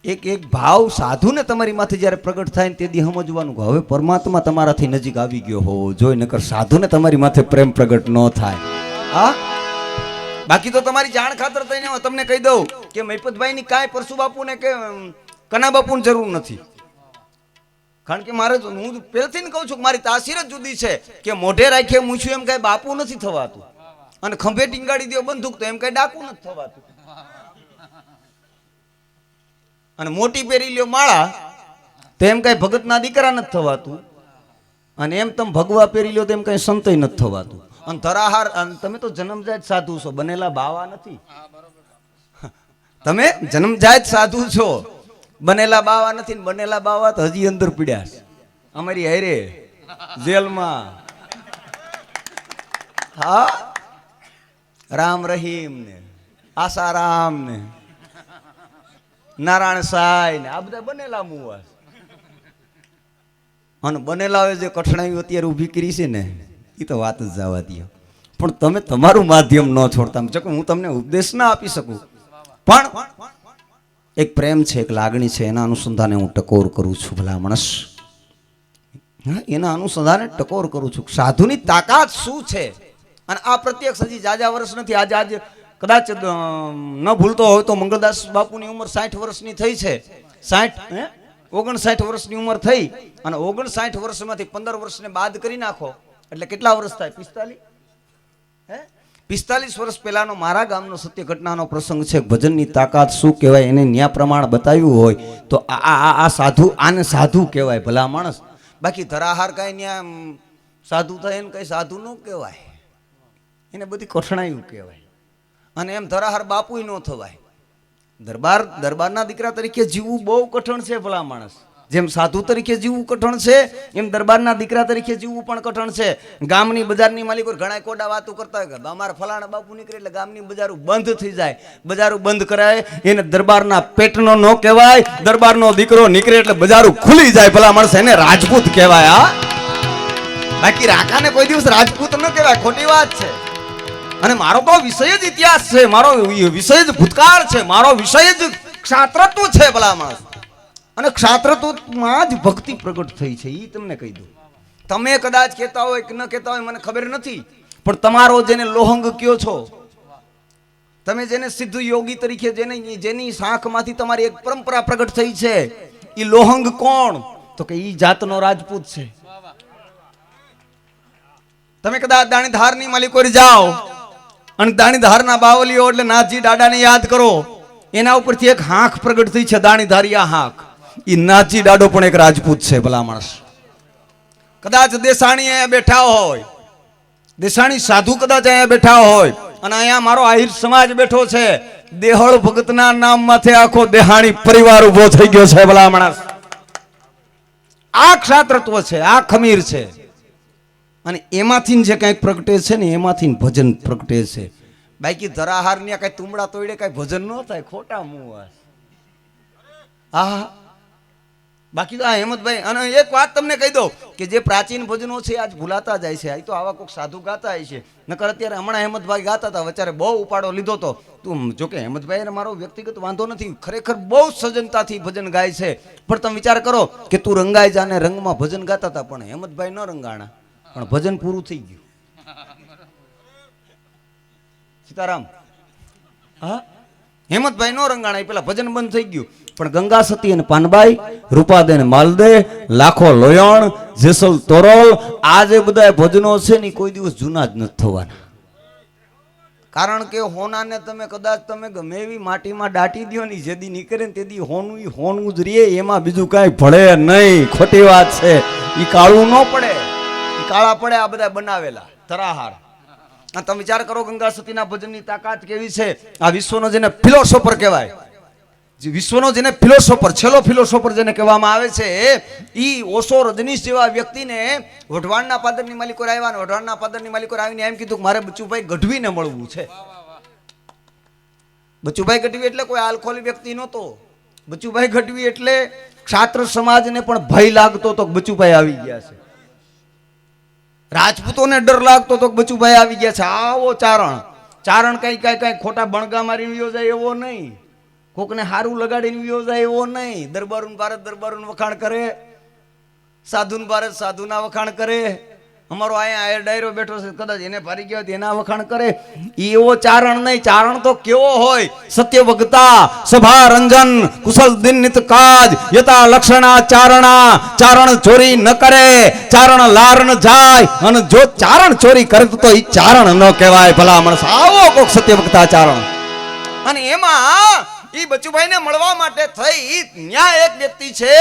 એક એક ભાવ સાધુને તમારી માથે જ્યારે પ્રગટ થાય ને તેથી સમજવાનું કે હવે પરમાત્મા તમારાથી નજીક આવી ગયો હોવો જોઈએ, નકર સાધુને તમારી માથે પ્રેમ પ્રગટ ન થાય. હા, બાકી તો તમારી જાણ ખાતર થઈને હું તમને કહી દઉં કે મહિપતભાઈની કાંઈ પરસુ બાપુને કે કના બાપુને જરૂર નથી. કારણ કે મારે હું પહેલથી ને કહું છું કે મારી તાસીર જ જુદી છે કે મોઢે રાખીએ મૂછ્યું એમ કઈ બાપુ નથી થવાતું, અને ખંભે ટીંગાડી દો બંદૂક તો એમ કઈ ડાકુ નથી થવાતું, અને મોટી પહેરી લ્યો માળા તો એમ કઈ ભગતના દીકરા નથી થવાતું, અને એમ તમે ભગવા પહેરી લ્યો તો એમ કઈ સંતય નથી થવાતું. અને ધરાહાર, તમે તો જન્મજાત સાધુ છો, બનેલા બાવા નથી. તમે જન્મજાત સાધુ છો, બનેલા બાવા નથી. બનેલા બાવા તો હજી અંદર પીડ્યા છે અમારી હારે જેલમાં. હા, રામ રહીમ ને આસારામ ને નારાયણ સાય ને આ બધા બનેલા મુવા. અને બનેલા જે કઠણાઈઓ અત્યારે ઊભી કરી છે ને એ તો વાત જ જવા દો. પણ તમે તમારું માધ્યમ ન છોડતા. હું તમને ઉપદેશ ના આપી શકું, પણ એક પ્રેમ છે, એક લાગણી છે, એના અનુસંધાને હું ટકોર કરું છું ભલા માણસ. એના અનુસંધાને ટકોર કરું છું. સાધુની તાકાત શું છે? અને આ પ્રત્યક્ષ હજી જાજા વર્ષ નથી. આજે કદાચ ન ભૂલતો હોય તો મંગળદાસ બાપુની ઉંમર 60 વર્ષની થઈ છે. 59 વર્ષની ઉંમર થઈ, અને 59 વર્ષમાંથી 15 વર્ષને બાદ કરી નાખો એટલે કેટલા વર્ષ થાય? 45 વર્ષ પહેલાનો મારા ગામનો સત્ય ઘટનાનો પ્રસંગ છે. ભજનની તાકાત શું કહેવાય એને ન્યા પ્રમાણ બતાવ્યું હોય તો આ સાધુ, આને સાધુ કહેવાય ભલા માણસ. બાકી ધરાહાર કાંઈ ન્યા સાધુ થાય એને કઈ સાધુ ન કહેવાય, એને બધી કઠણાયું કહેવાય. અને એમ ધરાહાર બાપુય ન થવાય. દરબારના દીકરા તરીકે જીવવું બહુ કઠણ છે ભલા માણસ. જેમ સાધુ તરીકે જીવવું કઠણ છે એમ દરબારના દીકરા તરીકે જીવવું પણ કઠણ છે. ગામની બજારની માલિકો ઘણા કોડા વાતો કરતા હોય કે અમારા ફલાણા બાપુ નીકળે એટલે ગામની બજારું બંધ થઈ જાય. બજારું બંધ કરાય એને દરબારના પેટનો ન કહેવાય. દરબારનો દીકરો નીકળે એટલે બજારું ખુલી જાય ભલા માણસ, એને રાજપૂત કહેવાય. હા, બાકી રાકાને કોઈ દિવસ રાજપૂત ન કહેવાય, ખોટી વાત છે. અને મારો તો વિષય જ ઇતિહાસ છે, મારો વિષય જ ભૂતકાળ છે, મારો વિષય જ ક્ષાત્રત્વ છે ભલા માણસ. અને ક્ષાત્રત્વમાં જ ભક્તિ પ્રગટ થઈ છે એ તમને કહી દઉં. તમે કદાચ કહેતા હોય કે ન કહેતા હોય મને ખબર નથી, પણ તમારો જેને લોહંગ કયો છો, તમે જેને સિદ્ધ યોગી તરીકે જેની શાખમાંથી તમારી એક પરંપરા પ્રગટ થઈ છે, એ લોહંગ કોણ? તો કે ઈ જાતનો રાજપૂત છે. તમે કદાચ દાણીધારની માલિકોરી જાઓ અને દાણીધારના બાવલીઓ એટલે નાથજી દાદાને યાદ કરો, એના ઉપરથી એક હાંખ પ્રગટ થઈ છે, દાણીધારી હાંખ. ઈ નાથજી દાડો પણ એક રાજપૂત છે ભલા માણસ. કદાચ દેસાણી અહીંયા બેઠા હોય, દેસાણી સાધુ કદાચ અહીંયા બેઠા હોય, અને અહીંયા મારો આહિર સમાજ બેઠો છે, દેહળ ભગતના નામ માથે આખો દેહાણી પરિવાર ઉભો થઈ ગયો છે ભલા માણસ. આ ક્ષાત્રત્વ છે, આ ખમીર છે. અને એમાંથી જે કઈ પ્રગટે છે ને એમાંથી ભજન પ્રગટે છે. બાકી ધરાહાર ને કઈ તુમડા તોડે કઈ ભજન ન થાય, ખોટા મુવા. હા, બાકી તો આ હેમંતભાઈ, અને એક વાત તમને કહી દઉં કે જે પ્રાચીન ભજનો છે આજ ભૂલાતા જાય છે. આ તો આવા કોઈક સાધુ ગાતા હોય છે, નકર અત્યારે હમણાં હેમંતભાઈ ગાતા હતા, વચારે બહુ ઉપાડો લીધો હતો. તું જોકે હેમંતભાઈ મારો વ્યક્તિગત વાંધો નથી, ખરેખર બહુ સજનતાથી ભજન ગાય છે. પણ તમે વિચાર કરો કે તું રંગાઈ જા ને રંગમાં ભજન ગાતા હતા, પણ હેમંતભાઈ ન રંગાણા, પણ ભજન પૂરું થઈ ગયું. સીતારામ. હા, હેમંતભાઈ નો રંગાણા, પેલા ભજન બંધ થઈ ગયું. પણ ગંગા સતી અને પાનબાઈ, રૂપાદેન માલદે, લાખો લોયણ, જેસલ તોરલ, આ જે બધા ભજનો છે ને કોઈ દિવસ જૂના જ નથી થવાના. કારણ કે હોનાને તમે કદાચ તમે ગમે એવી માટીમાં દાટી દો ને, જેદી નીકળે ને તેદી હોનું હોનું જ રે, એમાં બીજું કઈ ભળે નહીં. ખોટી વાત છે. ઈ કાળું ન પડે, ઈ કાળા પડે આ બધા બનાવેલા ધરાહાર. આ તમે વિચાર કરો ગંગા સતીના ભજનની તાકાત કેવી છે. આ વિશ્વનો જેને ફિલોસોફર કહેવાય, વિશ્વનો જેને ફિલોસોફર, છેલ્લો ફિલોસોફર જેને કહેવામાં આવે છે, ઈ ઓશો રજનીશ જેવા વ્યક્તિને વઢવાણના પાદરની માલિકો આવ્યા ને વઢવાણના પાદરની માલિકો આવીને એમ કીધું કે મારે બચુભાઈ ગઢવીને મળવું છે. બચુભાઈ ગઢવી એટલે કોઈ આલખોલી વ્યક્તિ નહોતો. બચુભાઈ ગઢવી એટલે ક્ષાત્ર સમાજને પણ ભય લાગતો તો બચુભાઈ આવી ગયા છે, રાજપૂતોને ડર લાગતો તો બચુભાઈ આવી ગયા છે. આવો ચારણ, ચારણ કઈ કઈ કઈ ખોટા બણગા મારી વિયો જાય એવો નહીં, કોકને હારું લગાડીને વિયો જાય એવો નહીં. દરબારું ભારત દરબારું વખાણ કરે, સાધુન ભારત સાધુના વખાણ કરે. અમારો અહીંયા આયર ડાયરો બેઠો છે, કદાચ એને ભારી ગયો એના વખાણ કરે. એવો ચારણ નહીં. ચારણ તો કેવો હોય? સત્ય વગતા, સભા રંજન, કુશલ દિન નિત કાજ, યતા લક્ષણા ચારણા. ચારણ ચોરી ન કરે, ચારણ લાર ન જાય, અને જો ચારણ ચોરી કરે તો એ ચારણ ન કહેવાય ભલા માણસ. આવો કોક સત્ય વગતા ચારણ. અને એમાં ઈ બચુભાઈને મળવા માટે થઈ ન્યા એક વ્યક્તિ છે,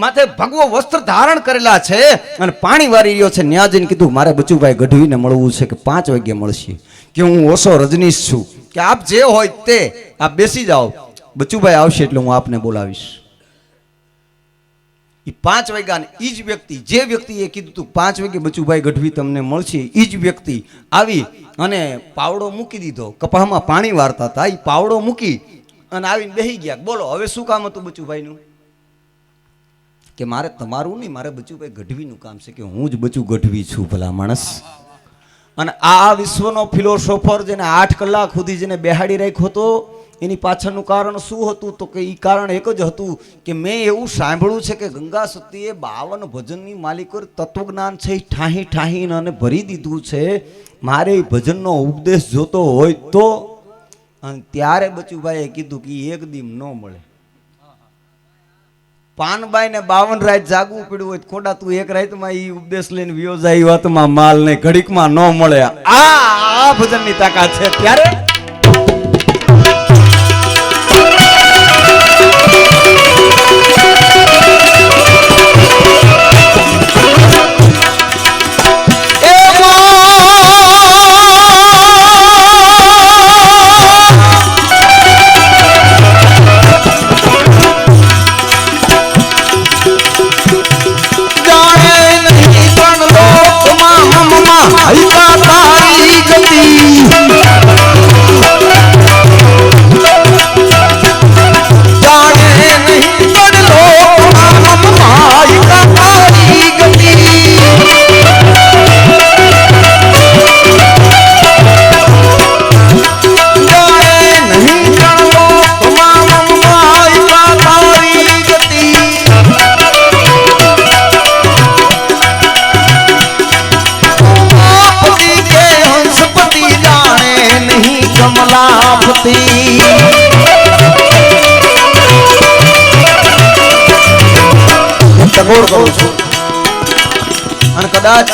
માથે ભગવો વસ્ત્ર ધારણ કરેલા છે અને પાણી વારી રહ્યો છે. ન્યા જઈને કીધું મારે બચુભાઈ ગઢવીને મળવું છે, કે 5 વાગે મળશે, કે હું ઓશો રજનીશ છું, કે આપ જે હોય તે આપ બેસી જાઓ, બચુભાઈ આવશે એટલે હું આપને બોલાવીશ. એ 5 વાગ્યા ને ઈ જ વ્યક્તિ, જે વ્યક્તિએ કીધું તું 5 વાગે બચુભાઈ ગઢવી તમને મળશે, ઈ જ વ્યક્તિ આવી અને પાવડો મૂકી દીધો. કપાહમાં પાણી વારતા હતા, એ પાવડો મૂકી અને આવીને બેહી ગયા. બોલો હવે શું કામ હતું બચુભાઈનું? કે મારે તમારું નહીં, મારે બચુભાઈ ગઢવીનું કામ છે, કે હું જ બચુ ગઢવી છું ભલા માણસ. અને આ વિશ્વનો ફિલોસોફર જેને 8 કલાક સુધી જેને બેહાડી રાખ્યો હતો, એની પાછળનું કારણ શું હતું? તો કે એ કારણ એક જ હતું કે મેં એવું સાંભળ્યું છે કે ગંગા સતીએ 52 ભજનની માલિકો તત્વજ્ઞાન છે એ ઠાહી ઠાહીને અને ભરી દીધું છે. મારે એ ભજનનો ઉપદેશ જોતો હોય તો. અને ત્યારે બચુભાઈએ કીધું કે એક દીમ ન મળે. પાનબાઈ ને 52 રાત જાગવું પડ્યું હોય, ખોટા તું એક રાતમાં ઈ ઉપદેશ લઈને વિયો જાય, એ વાતમાં માલ ને ઘડીકમાં ન મળે. આ ભજનની તાકાત છે. ત્યારે હૈકા તારી ગતિ વખોડ કરું છું. અને કદાચ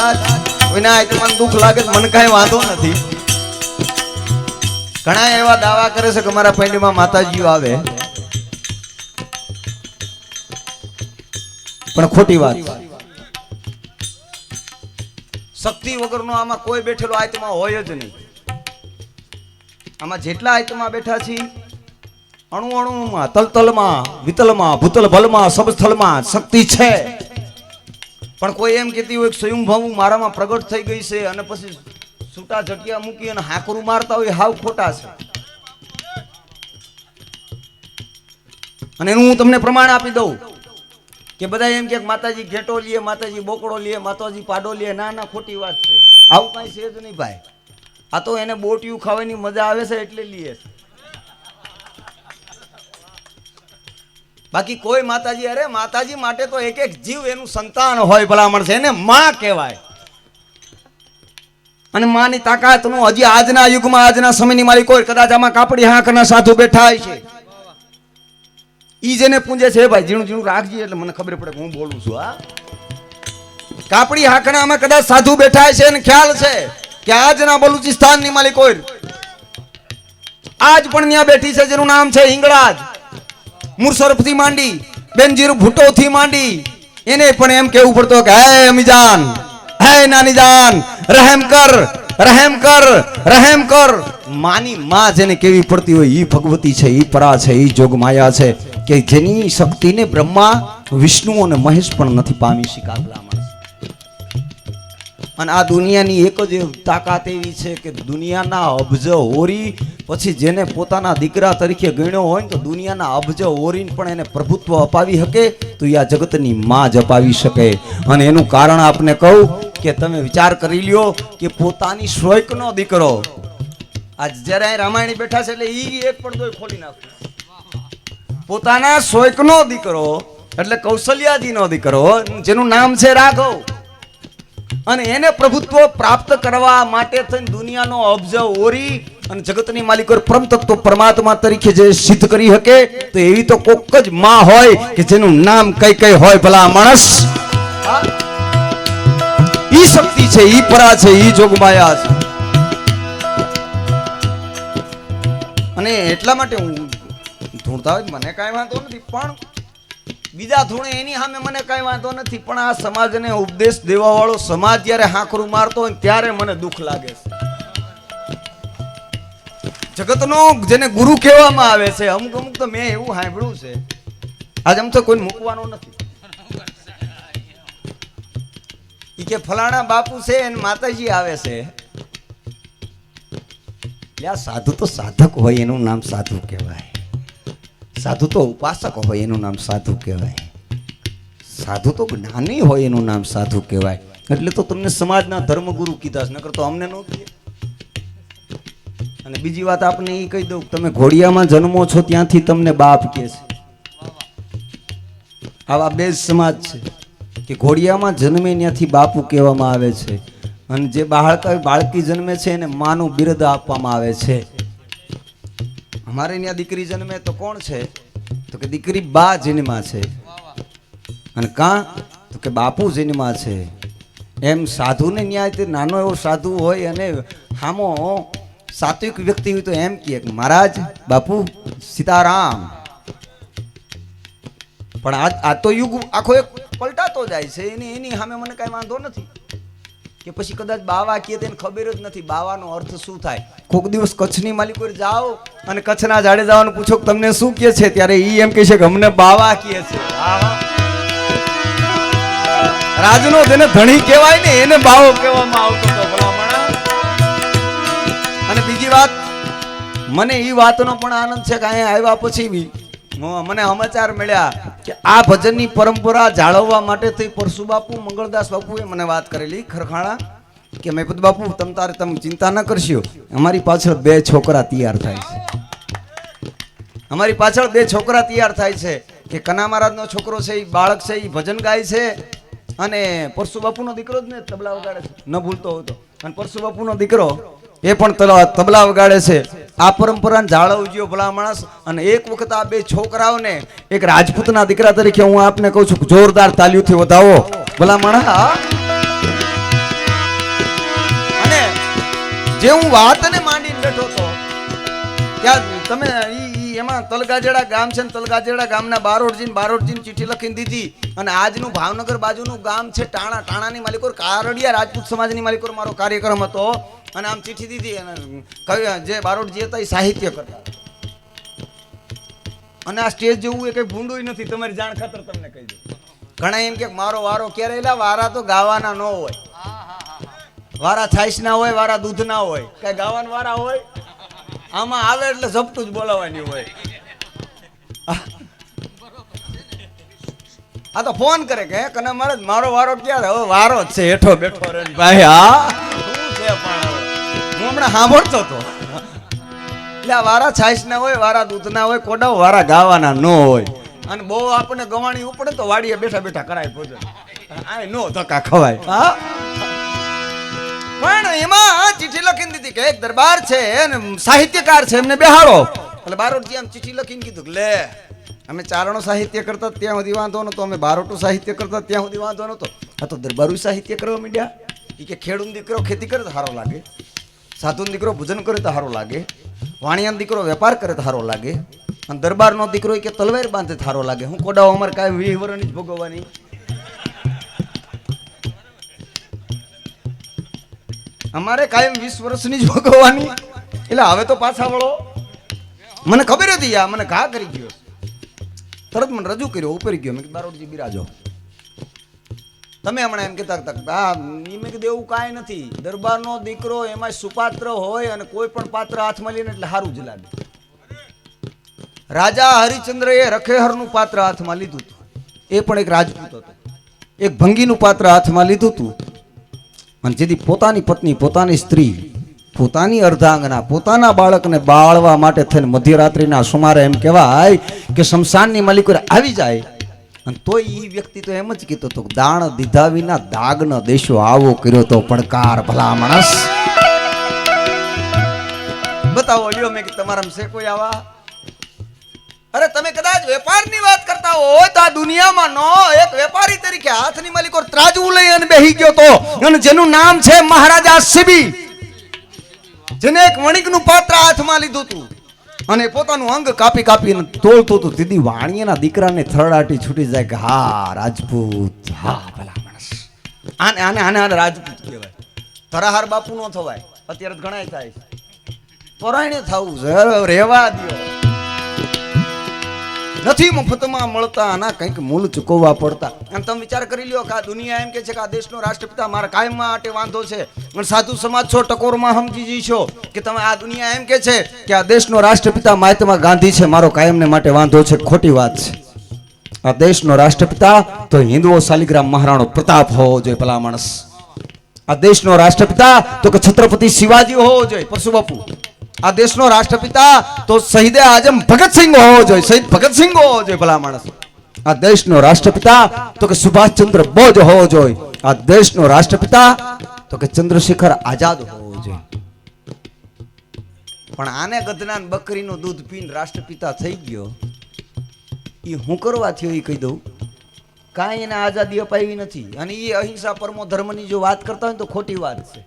કોઈના આત્માને દુઃખ લાગે તો મને કાંઈ વાંધો નથી. ઘણા એવા દાવા કરે છે કે મારા પૈંડીમાં માતાજીઓ આવે, પણ ખોટી વાત. શક્તિ વગરનો આમાં કોઈ બેઠેલો આત્મા હોય જ નહીં. આમાં જેટલા આત્મા બેઠા છે અણુ અણુમાં, તલતલમાં, વિતલમાં, ભૂતલ ભલમાં, સબ સ્થળમાં શક્તિ છે. પણ કોઈ એમ કહેતી હોય કે સ્વયંભૂ મારામાં પ્રગટ થઈ ગઈ છે અને પછી છૂટા જગ્યા મૂકી અને હાકરું મારતા હોય, હાવ ખોટા છે. અને એનું હું તમને પ્રમાણ આપી દઉં કે બધા એમ કે માતાજી ઘેટો લે, માતાજી બોકડો લે, માતાજી પાડો લે. ના ના, ખોટી વાત છે. આવું કઈ છે જ નહીં ભાઈ. આ તો એને બોટિયું ખાવાની મજા આવે છે એટલે લે છે. બાકી કોઈ માતાજી, અરે માતાજી માટે તો એક એક જીવ એનું સંતાન હોય ભલામણ છે, એને માં કહેવાય. અને માની તાકાતનું હજી આજના યુગમાં, આજના સમયની માલિક હોય, કદાચ આમાં કાપડી હાંકના સાધુ બેઠા છે, ઈ જેને પૂંજે છે ભાઈ, ઝીણું ઝીણું રાખજી એટલે મને ખબર પડે હું બોલું છું. હા, કાપડી હાંકણામાં કદાચ સાધુ બેઠા છે અને ખ્યાલ છે કે આજના બલુચિસ્તાનની માલિક હોય આજ પણ ત્યાં બેઠી છે, જેનું નામ છે હિંગળાજ. મુરસરફથી માંડી બેનજીર ભૂટોથી માંડી એને પણ એમ કહેવું પડતું કે હે અમીજાન, હે નાની જાન, રહેમ કર, રહેમ કર, રહેમ કર. માની માં જેને કેવી પડતી હોય ઈ ભગવતી છે, ઈ પરા છે, ઈ જોગ માયા છે કે જેની શક્તિને બ્રહ્મા, વિષ્ણુ અને મહેશ પણ નથી પામી શકાતા. અને આ દુનિયાની એક જ તાકાત એવી છે કે દુનિયાના અબજ હોરી પછી જેને પોતાના દીકરા તરીકે ગણ્યો હોય તો દુનિયાના અબજ હોરીને પણ એને પ્રભુત્વ અપાવી શકે તો આ જગતની માં જ અપાવી શકે. અને એનું કારણ આપને કહું કે તમે વિચાર કરી લ્યો કે પોતાની સ્વયંનો દીકરો, આજ જ્યારે રામાયણી બેઠા છે એટલે ઈ એક પડદો ખોલી નાખ્યો. પોતાના સ્વયંનો દીકરો એટલે કૌશલ્યાજીનો દીકરો, જેનું નામ છે રાઘવ, અને એને પ્રભુત્વ પ્રાપ્ત કરવા માટે થઈને દુનિયાનો અબજ ઓરી અને જગતની માલિક પરમ તત્વ પરમાત્મા તરીકે જે સિદ્ધ કરી શકે તો એવી તો કોક જ માં હોય કે જેનું નામ કઈ કઈ હોય ભલા માણસ. ઈ શક્તિ છે, ઈ પરા છે, ઈ જોગમાયા છે. અને એટલા માટે હું ધૂણતા હોય મને કાંઈ વાંધો નથી, પણ બીજા ધૂણે એની સામે મને કાંઈ વાંધો નથી. પણ આ સમાજને ઉપદેશ દેવા વાળો સમાજ જ્યારે હાંકરું મારતો હોય ત્યારે મને દુઃખ લાગે છે. જગતનો જેને ગુરુ કહેવામાં આવે છે, અમુક અમુક તો મેં એવું સાંભળ્યું છે, આજ આમ તો કોઈ મૂકવાનો નથી. ઈ કે ફલાણા બાપુ છે અને માતાજી આવે છે. સાધુ તો સાધક હોય એનું નામ સાધુ કહેવાય. સાધુ તો ઉપાસક હોય એનું નામ સાધુ કહેવાય. સાધુ તો જ્ઞાની હોય એનું નામ સાધુ કહેવાય. એટલે તો તમને સમાજના ધર્મગુરુ કીધા છે, નકર તો અમને ન કીધે. અને બીજી વાત આપને એ કહી દઉં, તમે ઘોડિયામાં જન્મો છો ત્યાંથી તમને બાપ કહે છે. આવા બે જ સમાજ છે કે ઘોડિયામાં જન્મે ત્યાંથી બાપુ કહેવામાં આવે છે, અને જે બાળકી જન્મે છે એને માનું બિરુદ આપવામાં આવે છે. અમારે ત્યાં દીકરી જન્મે તો કોણ છે તો કે દીકરી બા જન્મા છે, અને કાં તો કે બાપુ જન્મા છે. એમ સાધુને ન્યાય નાનો એવો સાધુ હોય અને હામો સાત્વિક વ્યક્તિ હોય તો એમ કહે કે મહારાજ બાપુ સીતારામ. પણ આ તો યુગ આખો એક પલટાતો જાય છે. એની સામે મને કાંઈ વાંધો નથી કે પછી કદાચ બાવા કહે તેને ખબર જ નથી બાવાનો અર્થ શું થાય. કોઈક દિવસ કચ્છની માલિકો જાઓ અને કચ્છના ઝાડે જવાનું પૂછો કે તમને શું કહે છે, ત્યારે ઈ એમ કહે છે કે અમને બાવા કહે છે. રાજનો જેને ધણી કહેવાય ને એને બાવો કહેવામાં આવતો હતો ભલામણા. અને બીજી વાત, મને ઈ વાતનો પણ આનંદ છે કે અહીંયા આવ્યા પછી બી મને સમાચાર મળ્યા કે આ ભજનની પરંપરા જાળવવા માટે થઈ પરસુ બાપુ, મંગળદાસ બાપુએ મને વાત કરેલી ખરખાણા કે મેપત બાપુ તમે ચિંતા ન કરશો, અમારી પાછળ 2 છોકરા તૈયાર થાય છે. અમારી પાછળ 2 છોકરા તૈયાર થાય છે કે કના મહારાજનો છોકરો છે, એ બાળક છે, એ ભજન ગાય છે, અને પરસુ બાપુનો દીકરો જ ને તબલા વગાડે છે, ન ભૂલતો હોય તો. અને પરસુ બાપુનો દીકરો એ પણ તબલા વગાડે છે. આ પરંપરાને જાળવજો ભલા માણસ. અને એક વખત આ બે છોકરાઓને એક રાજપૂતના દીકરા તરીકે હું આપને કહું છું, જોરદાર તાલીઓથી વધાવો ભલા માણસ. અને જે હું વાતને માંડીને બેઠો હતો ત્યાં તમે એમાં તલગાજેડા ગામ છે ને તલગાજેડા ગામના બારોડજીને ચિઠ્ઠી લખીને દીધી. અને આજનું ભાવનગર બાજુનું ગામ છે ટાણાની માલિકોર કારડિયા રાજપૂત સમાજની માલિકોર મારો કાર્યક્રમ હતો. અને આમ ચિઠ્ઠી દીધી અને કહ્યું જે બારોડજી હતા એ સાહિત્ય કરતા. અને આ સ્ટેજ જેવું એ કઈ ભૂંડું નથી, તમારી જાણ ખાતર તમને કહી દઉં. ઘણા એમ કે મારો વારો ક્યારે એલા, વારા તો ગાવાના ન હોય, વારા છાઈસ ના હોય, વારા દૂધ ના હોય, કઈ ગાવાના વારા હોય. આમાં આવે એટલે ઝપટું જ બોલાવાની હોય. આ તો ફોન કરે કે કને મારે મારો વારો ક્યારે, હવે વારો જ છે હેઠો બેઠો રે ભાઈ. હા શું છે પણ હું હમણાં સાંભળતો હતો. એટલે આ વારા છાઈસ ના હોય, વારા દૂધ ના હોય, કોડાઓ વારા ગાવાના ન હોય. અને બહુ આપણને ગવાણી ઉપડે તો વાડીએ બેઠા બેઠા કરાય ભોજન, આ નો ધક્કા ખવાય. હા પણ એમાં ચિઠ્ઠી લખીને દીધી કે એક દરબાર છે અને સાહિત્યકાર છે, એમને બેહાડો. એટલે બારોટજી આમ ચિઠ્ઠી લખીને કીધું કે લે અમે ચારણો સાહિત્ય કરતા ત્યાં સુધી વાંધો નતો, અમે બારોટું સાહિત્ય કરતા ત્યાં સુધી વાંધો નતો, આ તો દરબારું સાહિત્ય કરવા માંડ્યા. એ કે ખેડૂત દીકરો ખેતી કરે તો સારો લાગે, સાધુ દીકરો ભોજન કરે તો સારો લાગે, વાણિયાનો દીકરો વેપાર કરે તો સારો લાગે, અને દરબારનો દીકરો કે તલવાર બાંધે તો સારો લાગે. હું કોડાઓ અમારે કાંઈ 20 વર્ષની જ ભોગવવાની, અમારે કાયમ 20 વર્ષની જ ભોગવવાની. એટલે હવે તો પાછા વળો. મને ખબર હતી આ મને ઘા કરી ગયો, તરત મને રજૂ કર્યો, ઉપર ગયો. મેં કીધું બારોટજી બિરાજો. તમે હમણાં એમ કહેતા હતા મેં કીધું એવું કાંઈ નથી, દરબારનો દીકરો એમાં સુપાત્ર હોય અને કોઈ પણ પાત્ર હાથમાં લઈને એટલે સારું જ લાગે. રાજા હરિચંદ્રએ રખેહરનું પાત્ર હાથમાં લીધું હતું, એ પણ એક રાજપૂત હતો. એક ભંગીનું પાત્ર હાથમાં લીધું હતું. અને જેથી પોતાની પત્ની, પોતાની સ્ત્રી, પોતાની અર્ધાંગના, પોતાના બાળકને બાળવા માટે થઈને મધ્યરાત્રિના સુમારે એમ કહેવાય કે શમશાનની માલિકો આવી જાય. અને તોય એ વ્યક્તિ તો એમ જ કીધો હતો, દાણ દીધા વિના દાગ ન દેશો, આવો કર્યો તો પડકાર ભલા માણસ. બતાવો લ્યો. મેં કે તમારા છે કોઈ આવા? અરે તમે કદાચ વેપારની વાત કરતા હોય તો આ દુનિયામાં નો એક વેપારી તરીકે હાથની માલિકો ત્રાજવું લઈ અને બેહી ગયો તો, અને જેનું નામ છે મહારાજા શિબી, જેને એક વણિકનું પાત્ર હાથમાં લીધું હતું અને પોતાનું અંગ કાપી કાપીને તોડતું હતું. દીદી વાણિયાના દીકરાને થરડાટી છૂટી જાય કે હા રાજપૂત, હા ભલા માણસ. આને આને આને આને રાજપૂત કહેવાય. ધરાહાર બાપુ નો થવાય, અત્યારે ઘણાય થાય. પરાયણે થવું છે, રહેવા દો. નથી મફતમાં મળતા, આના કંઈક મૂલ ચૂકવવા પડતા. અને તમે વિચાર કરી લ્યો કે આ દુનિયા એમ કે છે કે આ દેશનો રાષ્ટ્રપિતા મારા કાયમ માટે વાંધો છે, અને સાધુ સમાજ છો ટકોરમાં સમજી જઈશો કે તમે આ દુનિયા એમ કે છે કે આ દેશનો રાષ્ટ્રપિતા મહાત્મા ગાંધી છે, મારો કાયમને માટે વાંધો છે. ખોટી વાત છે. આ દેશનો રાષ્ટ્રપિતા તો હિન્દુઓ શાલિગ્રામ મહારાણો પ્રતાપ હોવો જોઈએ ભલા માણસ. આ દેશનો રાષ્ટ્રપિતા તો કે છત્રપતિ શિવાજી હોવો જોઈએ, પરસુ બાપુ. આ દેશનો રાષ્ટ્રપિતા તો શહીદે આઝમ ભગતસિંહ હોવો જોઈએ, શહીદ ભગતસિંહ હોવો જોઈએ ભલા માણસ. આ દેશનો રાષ્ટ્રપિતા તો કે સુભાષચંદ્ર બોઝ હોવો જોઈએ. આ દેશનો રાષ્ટ્રપિતા તો કે ચંદ્રશેખર આઝાદ હોવો જોઈએ. પણ આને ગધનાન બકરીનું દૂધ પીને રાષ્ટ્રપિતા થઈ ગયો. એ હું કરવા થયો એ કહી દઉં. કાંઈ એને આઝાદી અપાવી નથી. અને એ અહિંસા પરમો ધર્મની જો વાત કરતા હોય તો ખોટી વાત છે.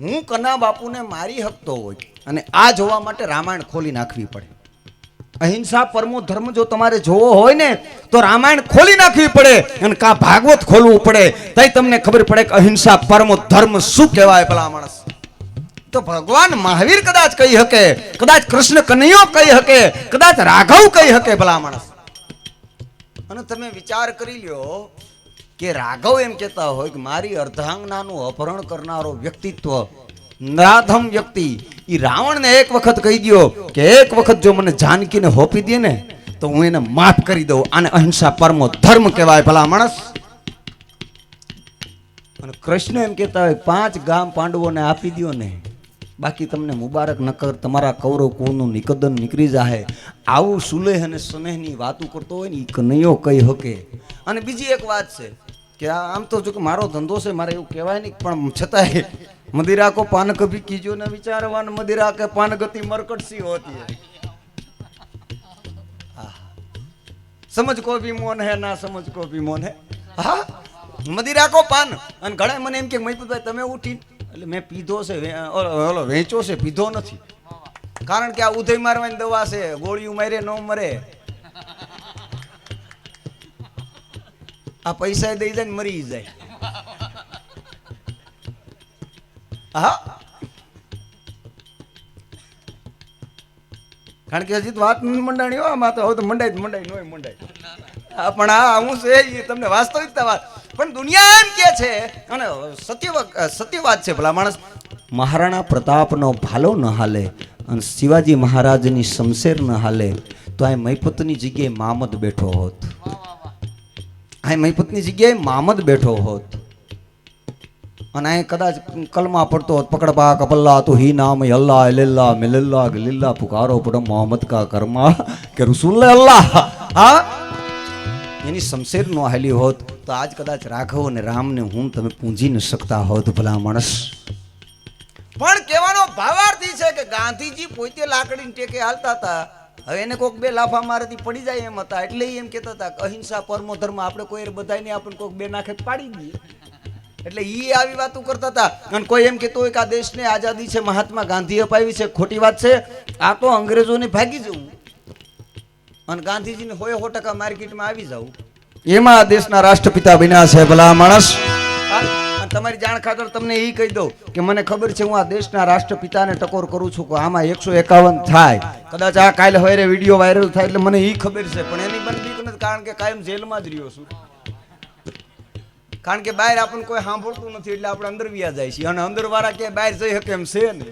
હું કના બાપુને મારી શકતો હોય અને આ જોવા માટે રામાયણ ખોલી નાખવી પડે. અહિંસા પરમો ધર્મ જો તમારે જોવો હોય ને તો રામાયણ ખોલી નાખવી પડે અને કા ભાગવત ખોલવું પડે, તઈ તમને ખબર પડે કે અહિંસા પરમો ધર્મ શું કહેવાય ભલા માણસ. તો ભગવાન મહાવીર કદાચ કહી શકે, કદાચ કૃષ્ણ કનૈયો કહી શકે, કદાચ રાઘવ કહી શકે ભલા માણસ. અને તમે વિચાર કરી લ્યો કે રાઘવ એમ કહેતા હોય કે મારી અર્ધાંગનાનું અપહરણ કરનારો વ્યક્તિત્વ, નરાધમ વ્યક્તિ, એ રાવણને એક વખત કહી દો કે એક વખત જો મને જાનકીને હોપી દે ને તો હું એને માફ કરી દઉં. આને અહિંસા પરમો ધર્મ કહેવાય ભલા માણસ. અને કૃષ્ણ એમ કહેતા હોય 5 ગામ પાંડવોને આપી દો ને, બાકી તમને મુબારક ન કર, તમારા કૌરવ કુળનું નિકદન નીકળી જાય. આવું સુલેહ અને સનેહની વાતો કરતો હોય ને એ કનૈયો કહી શકે. અને બીજી એક વાત છે કે આમ તો જો કે મારો ધંધો છે, મારે એવું કહેવાય નહીં, પણ છતાંય मदिरा को पान कभी कीजो न विचारवान, मदिरा के पान गति मरकट सी होती है। समझ को भी मोन है, ना समझ को भी मोन है। हाँ, मदिरा को पान અને ઘણા મને એમ કે મહીપતભાઈ તમે ઉઠી એટલે મેં પીધો છે ઓલો વેચો છે પીધો નથી, કારણ કે આ ઉધઈ મારવાની દવા છે, ગોળીઓ મારે ન મરે, આ પૈસા દઈ જાય ને મરી જાય। હા, કારણ કે હજી તો વાત મંડાણી હો, આમાં તો હવે તો મંડાઈ નોય મંડાઈ। હા, પણ આ હું છે એ તમને વાસ્તવિકતા વાત, પણ દુનિયા એમ કે છે અને સત્ય વાત છે ભલા માણસ। મહારાણા પ્રતાપનો ભાલો ન હાલે અને શિવાજી મહારાજની શમશેર ન હાલે તો આ મહીપતની જગ્યાએ મામદ બેઠો હોત, આ મહીપતની જગ્યાએ મામદ બેઠો હોત અને આ કદાચ કલમા પડતો હોત, પકડ પા કપલ્લા તો હી નામ અલ્લાહ ઇલ્લા મિલ્લા ગલિલ્લા પુકારો પડમ મોહમ્મદ કા કર્મા કે રસૂલ અલ્લાહ। હા, એની શમશેર નો હાલી હોત તો આજ કદાચ રાઘવ અને રામને હું તમે પૂંજી ન શકતા હોત ભલા માણસ। પણ કહેવાનો ભાવાર્થ છે કે ગાંધીજી પોતે લાકડીને ટેકે હાલતા હતા, હવે એને કોઈક બે લાફા મારેથી પડી જાય એમ હતા, એટલે એમ કહેતા હતા કે અહિંસા પરમો ધર્મ, આપણે કોઈ બધાને આપણને કોઈક બે નાખે પાડી દઈએ, એટલે ઈ આવી વાતો કરતા હતા। અને કોઈ એમ કહેતો હોય કે આ દેશને આઝાદી છે મહાત્મા ગાંધીએ અપાવી છે, ખોટી વાત છે। આ તો અંગ્રેજોને ભાગી જવું અને ગાંધીજીને 100% માર્કેટમાં આવી જવું, એમાં આ દેશના રાષ્ટ્રપિતા બન્યા છે ભલા માણસ। તમારી જાણ ખાતર તમને એ કહી દઉં કે મને ખબર છે હું આ દેશના રાષ્ટ્રપિતાને ટકોર કરું છું કે આમાં 151 થાય, કદાચ આ કાલે હવે વિડીયો વાયરલ થાય એટલે મને એ ખબર છે, પણ એની મને બીક નથી, કારણ કે કાયમ જેલમાં જ રહ્યો છું, કારણ કે બહાર આપણને કોઈ સાંભળતું નથી એટલે આપણે અંદર વ્યા જાય છે, અને અંદર વાળા કે બહાર જઈ શકે એમ છે ને,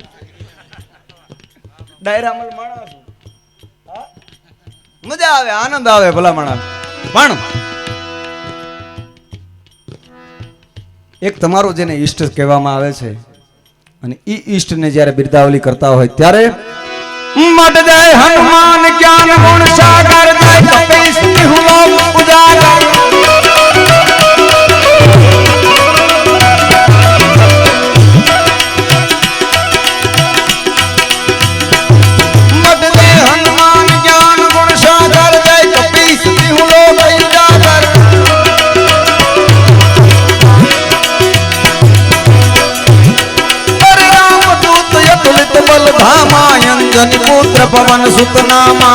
ડાયરામલ માણસ મજા આવે, આનંદ આવે ભલા માણસ। પણ એક તમારો જેને ઈષ્ટ કહેવામાં આવે છે અને ઈ ઈષ્ટને જ્યારે બિરદાવલી કરતા હોય ત્યારે મટ જાય હનુમાન જ્ઞાન ગુણ સાગર, જાય કપી સિંહ લોક ઉજાગર, पुत्र पवन सुत नामा,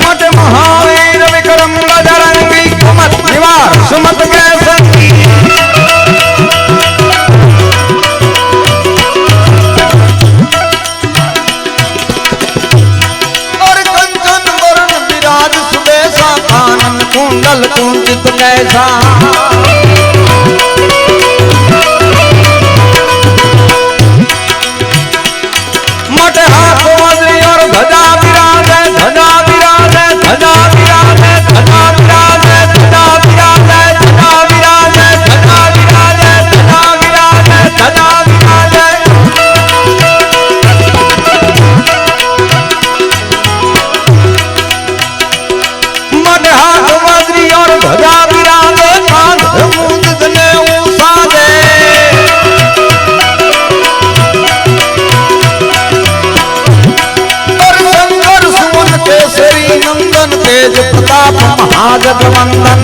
मट महावीर विक्रम बजरंगी, कुमत निवार सुमत के संगी, और कंचन वरण विराज सुबेसा, कानन कुंडल कुंजित कैसा, महाजगवंदन,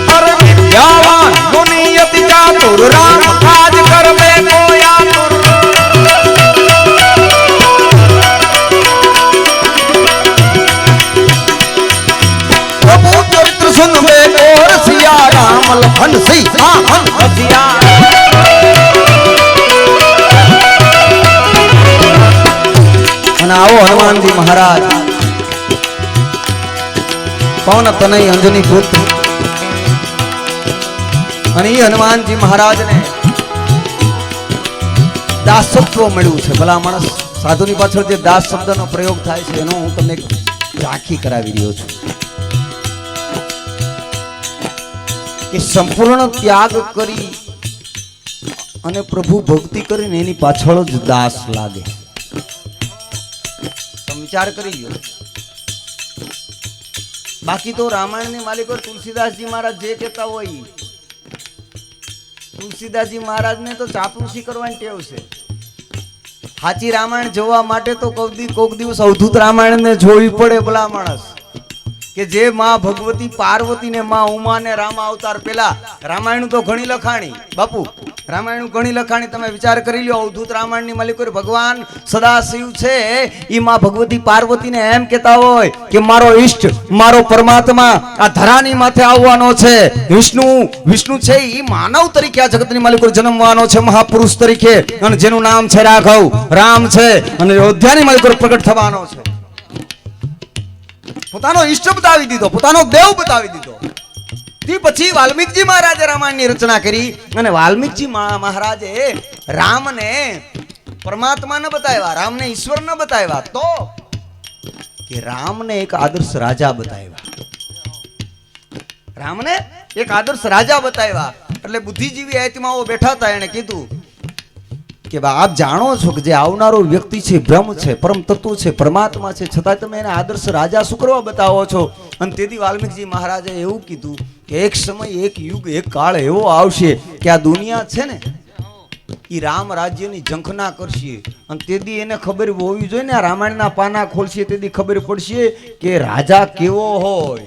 अरे विद्यावान गुणी अति चातुर, राम काज करवे को आतुर, प्रभु चरित्र सुनवे को रसिया, राम लखन सीता मन बसिया। आओ हनुमान जी महाराज पवन तनय अंजनी पुत्र, અને એ હનુમાનજી મહારાજને દાસત્વ મળ્યું છે ભલા માણસ। સાધુની પાછળ જે દાસ શબ્દનો પ્રયોગ થાય છે એનો હું તમને ઝાંખી કરાવી રહ્યો છું કે સંપૂર્ણ ત્યાગ કરી અને પ્રભુ ભક્તિ કરીને એની પાછળ જ દાસ લાગે। વિચાર કરી લો. બાકી તો રામાયણની માલિકો તુલસીદાસજી મહારાજ જે કહેતા હોય ઈ. તુલસીદાસજી મહારાજને તો ચાપલુસી કરવાની ટેવ છે. સાચી રામાયણ જોવા માટે તો કોક દિવસ અવધૂત રામાયણને જોવી પડે ભલા માણસ. કે જે માં ભગવતી પાર્વતી ને માં ઉમા ને રામ અવતાર પેલા રામાયણ તો ઘણી લખાણી બાપુ, રામાયણ ઘણી લખાણી. તમે વિચાર કરી લો, અવધૂત રામાયણ ની માલિકો ભગવાન સદાશિવ છે ઈ માં ભગવતી પાર્વતી ને એમ કેતા હોય કે મારો ઈષ્ટ મારો પરમાત્મા આ ધરાની માથે આવવાનો છે. વિષ્ણુ છે ઈ માનવ તરીકે આ જગતની માલિકો જન્મવાનો છે, મહાપુરુષ તરીકે, અને જેનું નામ છે રાઘવ, રામ છે, અને અયોધ્યાની માલિકો પ્રગટ થવાનો છે. પોતાનો ઈષ્ટ બતાવી દીધો, પોતાનો દેવ બતાવી દીધો. તે પછી વાલ્મીકજી મહારાજે રામાયણની રચના કરી, અને વાલ્મીકજી મહારાજે રામને પરમાત્મા ન બતાવ્યા, રામને ઈશ્વર ન બતાવ્યા, તો કે રામને એક આદર્શ રાજા બતાવ્યા. રામને એક આદર્શ રાજા બતાવ્યા. એટલે બુદ્ધિજીવી આત્માઓ બેઠા હતા, એને કીધું કે આપ જાણો છો કે જે આવનારો વ્યક્તિ છે બ્રહ્મ છે, પરમ તત્વ છે, પરમાત્મા છે, છતાં તમે એને આદર્શ રાજા શું કરવા બતાવો છો? અને તેથી વાલ્મીકજી મહારાજે એવું કીધું કે એક સમય, એક યુગ, એક કાળ એવો આવશે કે આ દુનિયા છે ને એ રામ રાજ્યની ઝંખના કરશે. અને તેથી એને ખબર હોવી જોઈએ ને, આ રામાયણના પાના ખોલશે તેથી ખબર પડશે કે રાજા કેવો હોય.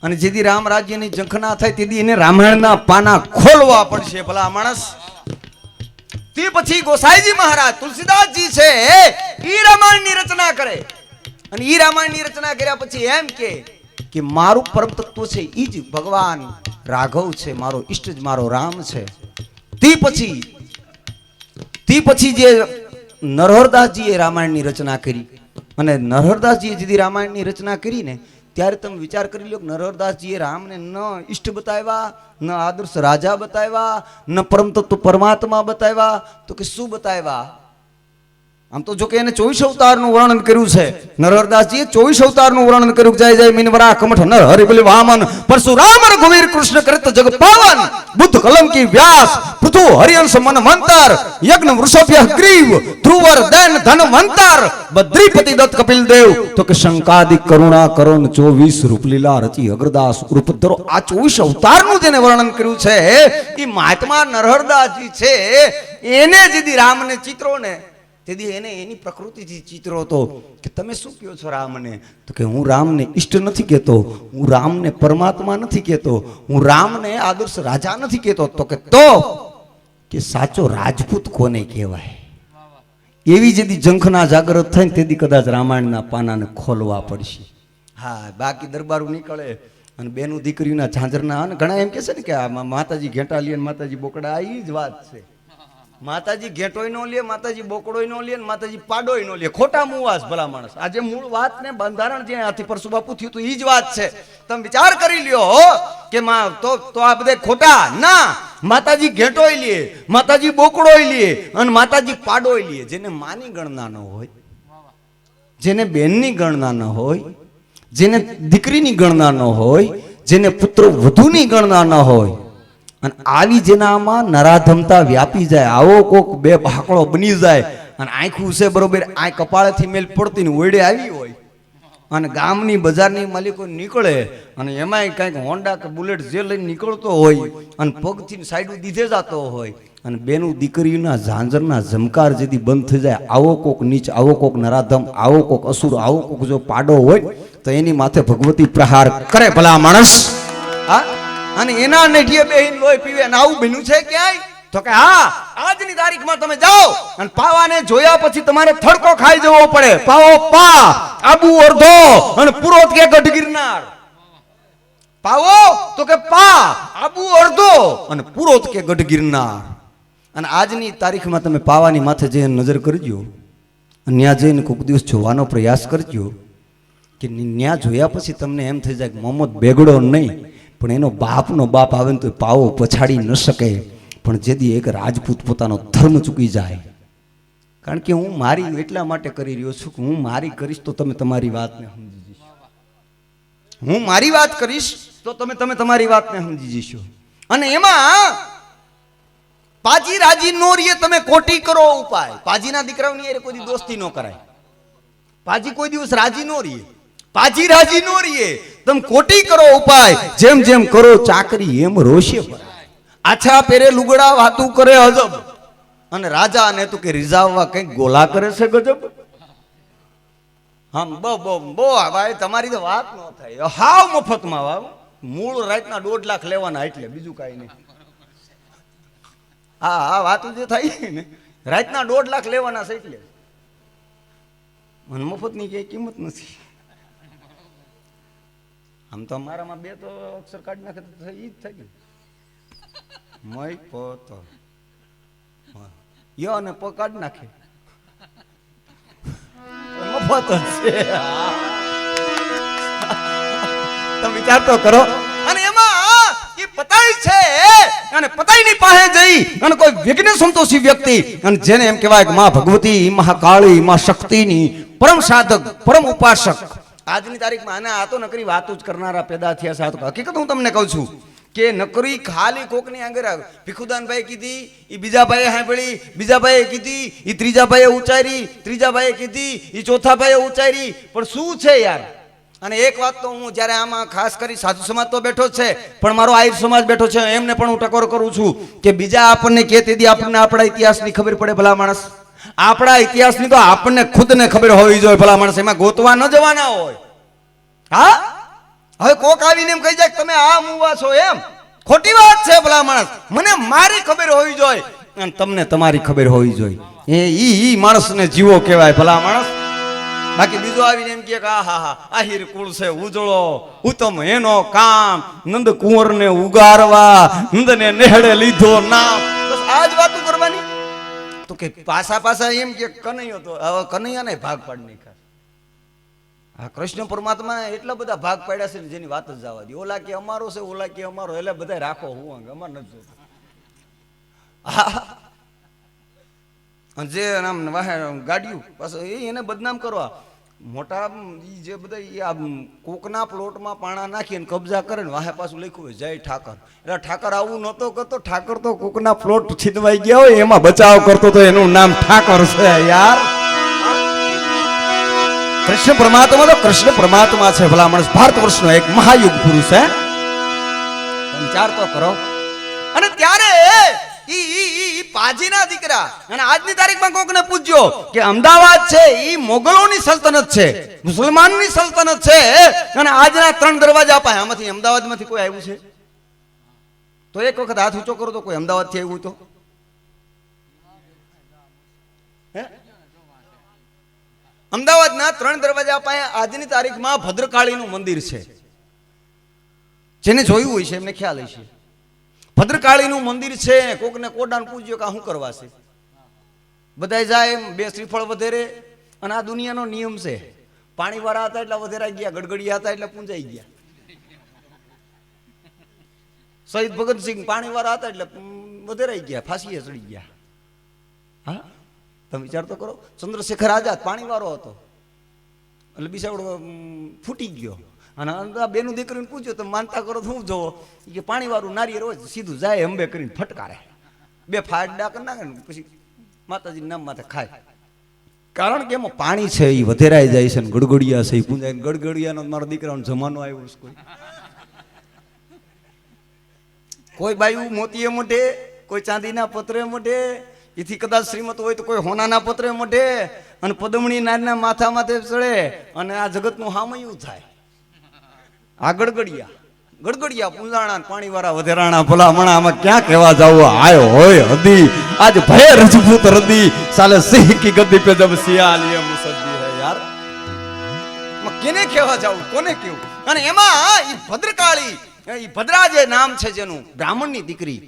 અને જેથી રામ રાજ્યની ઝંખના થાય તેથી એને રામાયણના પાના ખોલવા પડશે ભલા માણસ. તે પછી ગોસાઈજી મહારાજ તુલસીદાસજી છે ઈ રામાયણની રચના કરે, અને ઈ રામાયણની રચના કર્યા પછી એમ કે મારું પરમ તત્વ છે ઈ જ ભગવાન રાઘવ છે, મારો ઈષ્ટ જ મારો રામ છે. તે પછી જે નરહરદાસજીએ રામાયણની રચના કરી, અને નરહરદાસજીએ જેથી રામાયણની રચના કરી ને ત્યારે તમે વિચાર કરી લો કે નરહરદાસજીએ રામને ન ઈષ્ટ બતાવ્યા, ન આદર્શ રાજા બતાવ્યા, ન પરમ તત્વ પરમાત્મા બતાવ્યા, તો કે શું બતાવ્યા? આમ તો જો કે એને 24 અવતારનું વર્ણન કર્યું છે. નરહરદાસજીએ 24 અવતારનું વર્ણન કર્યું. જય જય મીનવરા કમઠ નર હરિ બલિ વામન પરશુરામ રઘુવીર કૃષ્ણ કૃત જગ પાવન બુદ્ધ કલંકી વ્યાસ પૃથુ હરિયંશ મનવંતર યજ્ઞ વૃષભ્ય ગ્રીવ ધ્રુવર દૈન ધનવંતર બદ્રીપતિ દત્ત કપિલ દેવ, તો કે શંકાદિક કરુણા કરણ 24 રૂપલીલા રચી અગ્રદાસ રૂપધરો. આ 24 અવતારનું જેને વર્ણન કર્યું છે એ મહાત્મા નરહરદાસજી છે. એને જેથી રામને ચિત્રો ને તેથી એને એની પ્રકૃતિથી ચિત્રો હતો કે તમે શું કહો છો રામને? તો કે હું રામને ઈષ્ટ નથી કહેતો, હું રામને પરમાત્મા નથી કહેતો, હું રામને આદર્શ રાજા નથી કહેતો. તો કે સાચો રાજપૂત કોને કહેવાય? એવી જેથી ઝંખના જાગૃત થાય ને તેથી કદાચ રામાયણના પાનાને ખોલવા પડશે. હા, બાકી દરબારું નીકળે અને બેનું દીકરીના ઝાંઝરના, અને ઘણા એમ કહે છે ને કે આ માતાજી ઘેટા લે, માતાજી બોકડા, આ ઈ જ વાત છે. માતાજી ઘેટોય નો લે, માતાજી બોકડોય નો લે, માતાજી પાડોય નો લે. ખોટા મુવાસ ભલા માણસ. આજે મૂળ વાત ને બંધારણ જે આથી પરસુ બાપુ થયું તો ઈ જ વાત છે. તમે વિચાર કરી લ્યો કે તો આ બધે ખોટા ના. માતાજી ઘેટોય લે, માતાજી બોકડોય લે, અને માતાજી પાડોય લે. જેને માની ગણના ન હોય, જેને બેનની ગણના ન હોય, જેને દીકરીની ગણના ન હોય, જેને પુત્ર વધુની ગણના ન હોય, અને આવી જેનામાં નરાધમતા વ્યાપી જાય, આવો કોક બે ભાકડો બની જાય, અને આંખું છે બરોબર આ કપાળેથી મેલ પડતી ને ઓયડે આવી હોય, અને ગામની બજારની માલિકો નીકળે, અને એમાંય કંઈક હોન્ડા કે બુલેટ જે લઈને નીકળતો હોય, અને પગથી સાઈડ દીધે જતો હોય, અને બેનું દીકરીના ઝાંઝરના ઝમકાર જેથી બંધ થઈ જાય, આવો કોક નીચ, આવો કોક નરાધમ, આવો કોક અસુર, આવો કોક જો પાડો હોય તો એની માથે ભગવતી પ્રહાર કરે ભલા માણસ. હા, અને એના નેઠીએ બેહીન લોહી પીવે. અને આવું બન્યું છે ક્યાંય? તો કે હા, આજની તારીખમાં તમે જાઓ અને પાવાને જોયા પછી તમારે થડકો ખાઈ જવો પડે. પાવો પા, આબુ અર્ધો, અને પુરોત કે ગઢ ગિરનાર. પાવો તો કે પા, આબુ અર્ધો, અને પુરોત કે ગઢ ગિરનાર. અને આજની તારીખમાં તમે પાવાની માથે જઈને નજર કરજો, અને ત્યાં જઈને કોઈક દિવસ જોવાનો પ્રયાસ કરજો કે ત્યાં જોયા પછી તમને એમ થઈ જાય કે મોહમ્મદ બેગડો નહીં, પણ એનો બાપનો બાપ આવે ને તો પાવો પછાડી ન શકે. પણ જેથી એક રાજપૂત પોતાનો ધર્મ ચૂકી જાય, કારણ કે હું મારી એટલા માટે કરી રહ્યો છું કે હું મારી કરીશ તો તમે તમારી વાતને સમજી જશો. હું મારી વાત કરીશ તો તમે તમારી વાતને સમજી જશો. અને એમાં પાજી રાજી નો રીએ તમે કોટી કરો ઉપાય. પાજીના દીકરાઓની યાર કોઈ દોસ્તી ન કરાય. પાજી કોઈ દિવસ રાજી નો રહીએ, પાજી રાજી નો રહીએ. તમે કોટી કરો ઉપાય, જેમ જેમ કરો ચાકરી એમ રોશે ભરાય. આછા પેરે લુગડા વાતું કરે અજબ, અને રાજા ને તું કે રીઝાવવા કઈક ગોલા કરે છે ગજબ. હમ બો બો બો ભાઈ તમારી તો વાત ન થાય. હાવ મફતમાં વાવ, મૂળ રાતના 1.5 લાખ લેવાના એટલે બીજું કાંઈ નહીં. હા હા વાતું જે થાય ને રાતના 1.5 લાખ લેવાના છે એટલે મને મફતની કઈ કિંમત નથી. આમ તો મારામાં 2 તો અક્ષર કાઢી નાખે તો ઈ જ થાય ને. મય પોતો યો અને પ કાઢી નાખે મફત જ છે. તમે વિચાર તો કરો. અને એમાં એ પતાઈ છે, અને પતાઈની પાસે જઈ અને કોઈ વિઘ્ન સંતોષી વ્યક્તિ, અને જેને એમ કહેવાય કે માં ભગવતી, મહાકાળી, માં શક્તિની પરમ સાધક, પરમ ઉપાસક. આજની તારીખમાં આના આ તો નકરી વાતો જ કરનારા પેદા થયા છે. હકીકત હું તમને કહું છું કે નકરી ખાલી કોકની આગળ ભીખુદાનભાઈ કીધી, એ બીજા ભાઈએ સાંભળી, બીજા ભાઈએ કીધી, એ ત્રીજા ભાઈએ ઉચ્ચારી, ત્રીજા ભાઈએ કીધી, એ ચોથા ભાઈએ ઉચ્ચારી. પણ શું છે યાર? અને એક વાત તો હું જ્યારે આમાં ખાસ કરી સાધુ સમાજ તો બેઠો જ છે, પણ મારો આહિર સમાજ બેઠો છે, એમને પણ હું ટકોર કરું છું કે બીજા આપણને કે તેથી આપણને આપણા ઇતિહાસની ખબર પડે. ભલા માણસ, આપણા ઇતિહાસની તો આપણને ખુદને ખબર હોવી જોઈએ. ભલા માણસ, એમાં ગોતવા ન જવાના હોય. હા, હવે કોક આવીને એમ કહી જાય તમે આ મુવા છો, એમ ખોટી વાત છે. ભલા માણસ, મને મારી ખબર હોવી જોઈએ અને તમને તમારી ખબર હોવી જોઈએ. ઈ માણસને જીવો કહેવાય. ભલા માણસ, બાકી બીજો આવીને એમ કે હા હા હા આહિર કુળ છે ઉજળો ઉત્તમ, એનો કામ નંદ કુંવર ને ઉગારવા, નંદને નેહડે લીધો નામ, બસ આ જ વાતો કરવાની. તો કે પાછા પાછા એમ કે કનૈયો, તો હવે કનૈયાને ભાગ પાડી નાખ્યા. હા, કૃષ્ણ પરમાત્મા એટલા બધા ભાગ પાડ્યા છે જેની વાત જ જવા દે. ઓલા કે અમારો છે, ઓલા કે અમારો, એટલે બધા રાખો, હું અમાર નથી જોતું. જે નામ ગાડીયું પાછું એને બદનામ કરવા મોટા જે બધા કોકના પ્લોટમાં પાણા નાખી અને કબજા કરે ને વાહે પાછું લખ્યું હોય જય ઠાકર. એટલે ઠાકર આવું નતો કરતો, ઠાકર તો કોકના પ્લોટ છીનવાઈ ગયા હોય એમાં બચાવ કરતો તો એનું નામ ઠાકર છે યાર. કૃષ્ણ પરમાત્મા તો કૃષ્ણ પરમાત્મા છે. ભલા માણસ, ભારત વર્ષનો એક મહાયુગ પુરુષ છે. વિચાર તો કરો. અને ત્યારે પાજીના દીકરા, અને આજની તારીખમાં કોકને પૂછ્યો કે અમદાવાદ છે ઈ મોગલોની સલ્તનત છે, મુસલમાનની સલ્તનત છે, અને આજના 3 દરવાજા અપાય, આમાંથી અમદાવાદમાંથી કોઈ આવ્યું છે? તો એક વખત હાથ ઊંચો કરો તો કોઈ અમદાવાદથી આવ્યું તો? અમદાવાદના 3 દરવાજા અપાય. આજની તારીખમાં ભદ્રકાળીનું મંદિર છે. જેને જોયું હોય છે એમને ખ્યાલ હશે. ભદ્રકાળીનું મંદિર છે. કોકને કોડાને પૂછ્યો કે શું કરવા છે? બધા જાય એમ 2 શ્રીફળ વધેરે. અને આ દુનિયાનો નિયમ છે. પાણી વાળા હતા એટલે વધેરાઈ ગયા, ગડગડિયા હતા એટલે પૂંજાઈ ગયા. શહીદ ભગતસિંહ પાણી વાળા હતા એટલે વધેરાઈ ગયા, ફાંસીએ ચડી ગયા. હા, તમે વિચાર તો કરો. ચંદ્રશેખર આઝાદ પાણી વાળો હતો એટલે બિસાવડો ફૂટી ગયો. અને બેનું દીકરીને પૂછ્યો તમે માનતા કરો તો હું જોવો કે પાણી વાળું નારિયેળ રોજ સીધું જાય અંબે કરીને ફટકારે, 2 ફાડા કરી નાખે ને પછી માતાજીના નામ માથે ખાય. કારણ કે એમાં પાણી છે, એ વધેરાઈ જાય છે ને ગડગડિયા છે એ પૂંજાય. ગડગડિયાનો મારા દીકરાનો જમાનો આવ્યો છે. કોઈ બાયું મોતીએ મોઢે, કોઈ ચાંદીના પત્રે મોઢે, એથી કદાચ શ્રીમત હોય તો કોઈ હોનાના પત્રે મોઢે, અને પદમણી નારના માથા માથે ચડે, અને આ જગતનું હામયું થાય. આ ગડગડિયા પૂંજાણા પાણી વાળા વધેરાણા ભલા મણા, આમાં ક્યાં કહેવા જાવ? આયો હોય હદી આજ ભય રજપૂત રદી સાલે સિંહ કી ગદ્દી પે જબ સિયાલ ये મુસદ્દી હે યાર. કેને કહેવા જાવ, કોને કેવું? અને એમાં ઈ ભદ્રકાળી, ઈ ભદ્રા જે નામ છે જેનું, બ્રાહ્મણની દીકરી,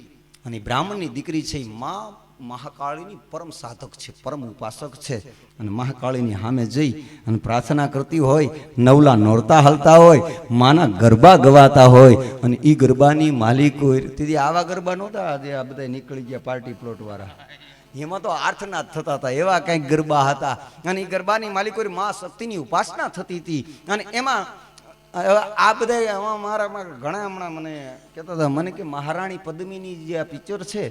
અને બ્રાહ્મણની દીકરી છે માં મહાકાળીની પરમ સાધક છે, પરમ ઉપાસક છે. અને મહાકાળીની સામે જઈ અને પ્રાર્થના કરતી હોય, નવલા નોરતા હલતા હોય, માના ગરબા ગવાતા હોય, અને ઈ ગરબાની માલિક હોય. તેથી આવા ગરબા નહોતા જે આ બધા નીકળી ગયા પાર્ટી પ્લોટ વાળા, એમાં તો આર્થનાદ થતા હતા, એવા કંઈક ગરબા હતા. અને એ ગરબાની માલિક હોય, મા શક્તિની ઉપાસના થતી હતી. અને એમાં આ બધા મારામાં ઘણા હમણાં મને કહેતા હતા, મને કે મહારાણી પદ્મિની જે આ પિક્ચર છે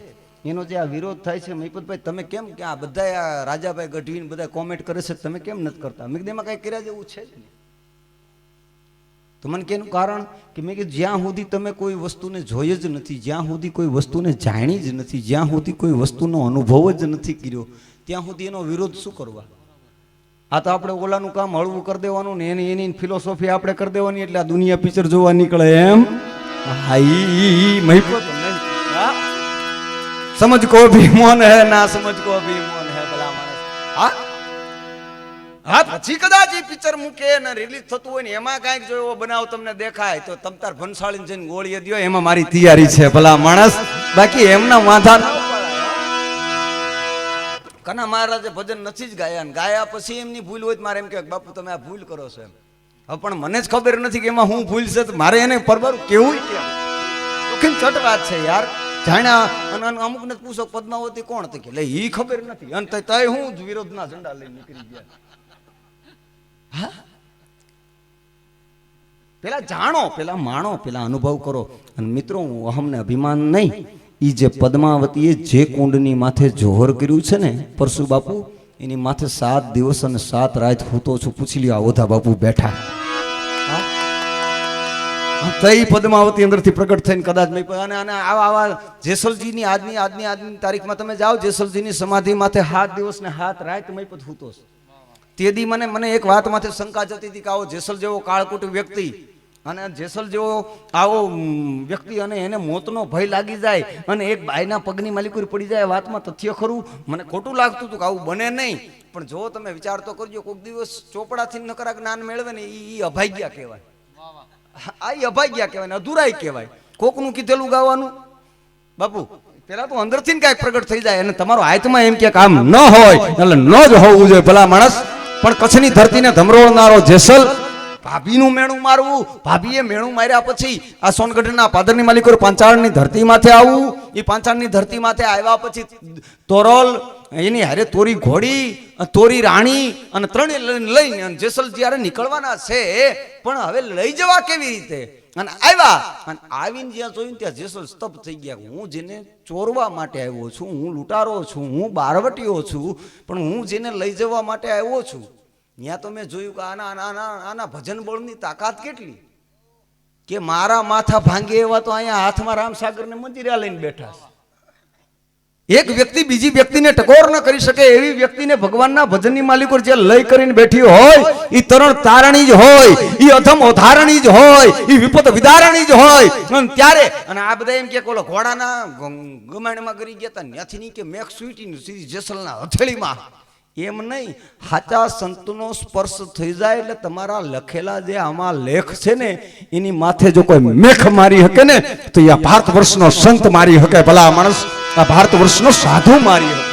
એનો જે આ વિરોધ થાય છે મહિપતભાઈ, તમે કેમ કે આ બધા આ રાજાભાઈ ગઢવીને બધા કોમેન્ટ કરે છે, તમે કેમ નથી કરતા? મેં કીધું એમાં કઈ કર્યા જેવું છે જ નહીં. તો મને કેનું કારણ કે મેં કીધું જ્યાં સુધી તમે કોઈ વસ્તુને જોઈ જ નથી, જ્યાં સુધી કોઈ વસ્તુને જાણી જ નથી, જ્યાં સુધી કોઈ વસ્તુનો અનુભવ જ નથી કર્યો, ત્યાં સુધી એનો વિરોધ શું કરવા? આ તો આપણે ઓલાનું કામ હળવું કરી દેવાનું ને એની ફિલોસોફી આપણે કરી દેવાની, એટલે આ દુનિયા પિક્ચર જોવા નીકળે એમ. સમજ કો ભી મોન હે, ના સમજ કો ભી મોન હે ભલા માણસ. હા પછી કદાચ એ પિક્ચર મૂકે ને રિલીઝ થતું હોય ને એમાં કાંઈક જો એવો બનાવ તમને દેખાય તો તમ તાર ભંસાળીને જઈને ગોળીએ દ્યો, એમાં મારી તૈયારી છે ભલા માણસ. બાકી એમના માથા ના કના મહારાજે ભજન નથી જ ગાયા, ને ગાયા પછી એમની ભૂલ હોય મારે એમ કે બાપુ તમે આ ભૂલ કરો છો એમ. હવે પણ મને જ ખબર નથી કે એમાં હું ભૂલ છે, તો મારે એને પરબર કેવું કેમ ચટ વાત છે યાર. જાણ્યા અને અમુક ને પૂછો પદ્માવતી કોણ હતી, કે લે ઈ ખબર નથી, અને તય હું જ વિરોધના ઝંડા લઈને નીકળી ગયા. હા પેલા જાણો, પેલા માણો, પેલા અનુભવ કરો. અને મિત્રો હું અહમને અભિમાન નહીં, ઈ જે પદ્માવતીએ જે કુંડની માથે જોહર કર્યું છે ને પરસુ બાપુ, એની માથે 7 દિવસ અને 7 રાત હૂતો છું. પૂછી લ્યો આ ઓધા બાપુ બેઠા, તઈ પદ્માવતી અંદરથી પ્રગટ થઈને કદાચ અને આવા જેસલજીની આજની તારીખમાં તમે જાઓ, જેસલજીની સમાધિ માથે 7 દિવસ ને 7 રાત મયપત હૂતો છે. તેદી મને એક વાત માથે શંકા જતી હતી કે આવો જેસલ જેવો કાળકૂટ વ્યક્તિ અને જેસલ જેવો આવો વ્યક્તિ અને એને મોતનો ભય લાગી જાય અને એક બાયના પગની માલિકુરી પડી જાય, વાતમાં તથ્ય ખરું? મને ખોટું લાગતું હતું કે આવું બને નહીં. પણ જો તમે વિચાર તો કરજો, કોઈક દિવસ ચોપડાથી નકરા જ્ઞાન મેળવે ને એ અભાગ્યા કહેવાય. આ અભાગ્યા કહેવાય ને અધૂરાઈ કહેવાય. કોકનું કીધેલું ગાવાનું બાપુ પેલા તો અંદરથી કઈક પ્રગટ થઈ જાય અને તમારો આત્મા એમ કે કામ ન હોય એટલે ન જ હોવું જોઈએ ભલા માણસ. પણ કચ્છની ધરતીને ધમરોળનારો જેસલ, ભાભીનું મેણું મારવું, ભાભીએ મેણું માર્યા પછી આ સોનગઢના પાદરની માલિકો પાંચાળની ધરતી માથે આવવું, એ પાંચાળની ધરતી માથે આવ્યા પછી તોરલ એની હારે તોરી ઘોડી, તોરી રાણી અને ત્રણે લઈને જેસલ જ્યારે નીકળવાના છે, પણ હવે લઈ જવા કેવી રીતે? અને આવ્યા અને આવીને જ્યાં જોયું ત્યાં જેસલ સ્તબ્ધ થઈ ગયા. હું જેને ચોરવા માટે આવ્યો છું, હું લૂંટારો છું, હું બારવટીયો છું, પણ હું જેને લઈ જવા માટે આવ્યો છું, ત્યાં તો મેં જોયું કે આના ભજન બળની તાકાત કેટલી, કે મારા માથા ભાંગે એવા તો અહીંયા હાથમાં રામસાગર ને મંદિરે લઈને બેઠા છે. એક વ્યક્તિ બીજી વ્યક્તિને ટકોર ન કરી શકે એવી વ્યક્તિને ભગવાનના ભજનની માલિકો જે લઈ કરીને બેઠી હોય, એ તરણ તારણી જ હોય, એ અધમ ઉધારણી જ હોય, એ વિપત વિદારણી જ હોય. ત્યારે અને આ બધા એમ કે ઓલો ઘોડાના ગમાણમાં કરી ગયા હતા, ત્યાંથી નહીં કે મેઘ સ્વીટી સીધી જેસલના હથેળીમાં. એમ નહીં, સાચા સંતનો સ્પર્શ થઈ જાય એટલે તમારા લખેલા જે આમાં લેખ છે ને એની માથે જો કોઈ મેખ મારી શકે ને તો આ ભારત વર્ષનો સંત મારી શકે ભલા માણસ, આ ભારત વર્ષનો સાધુ મારી શકે.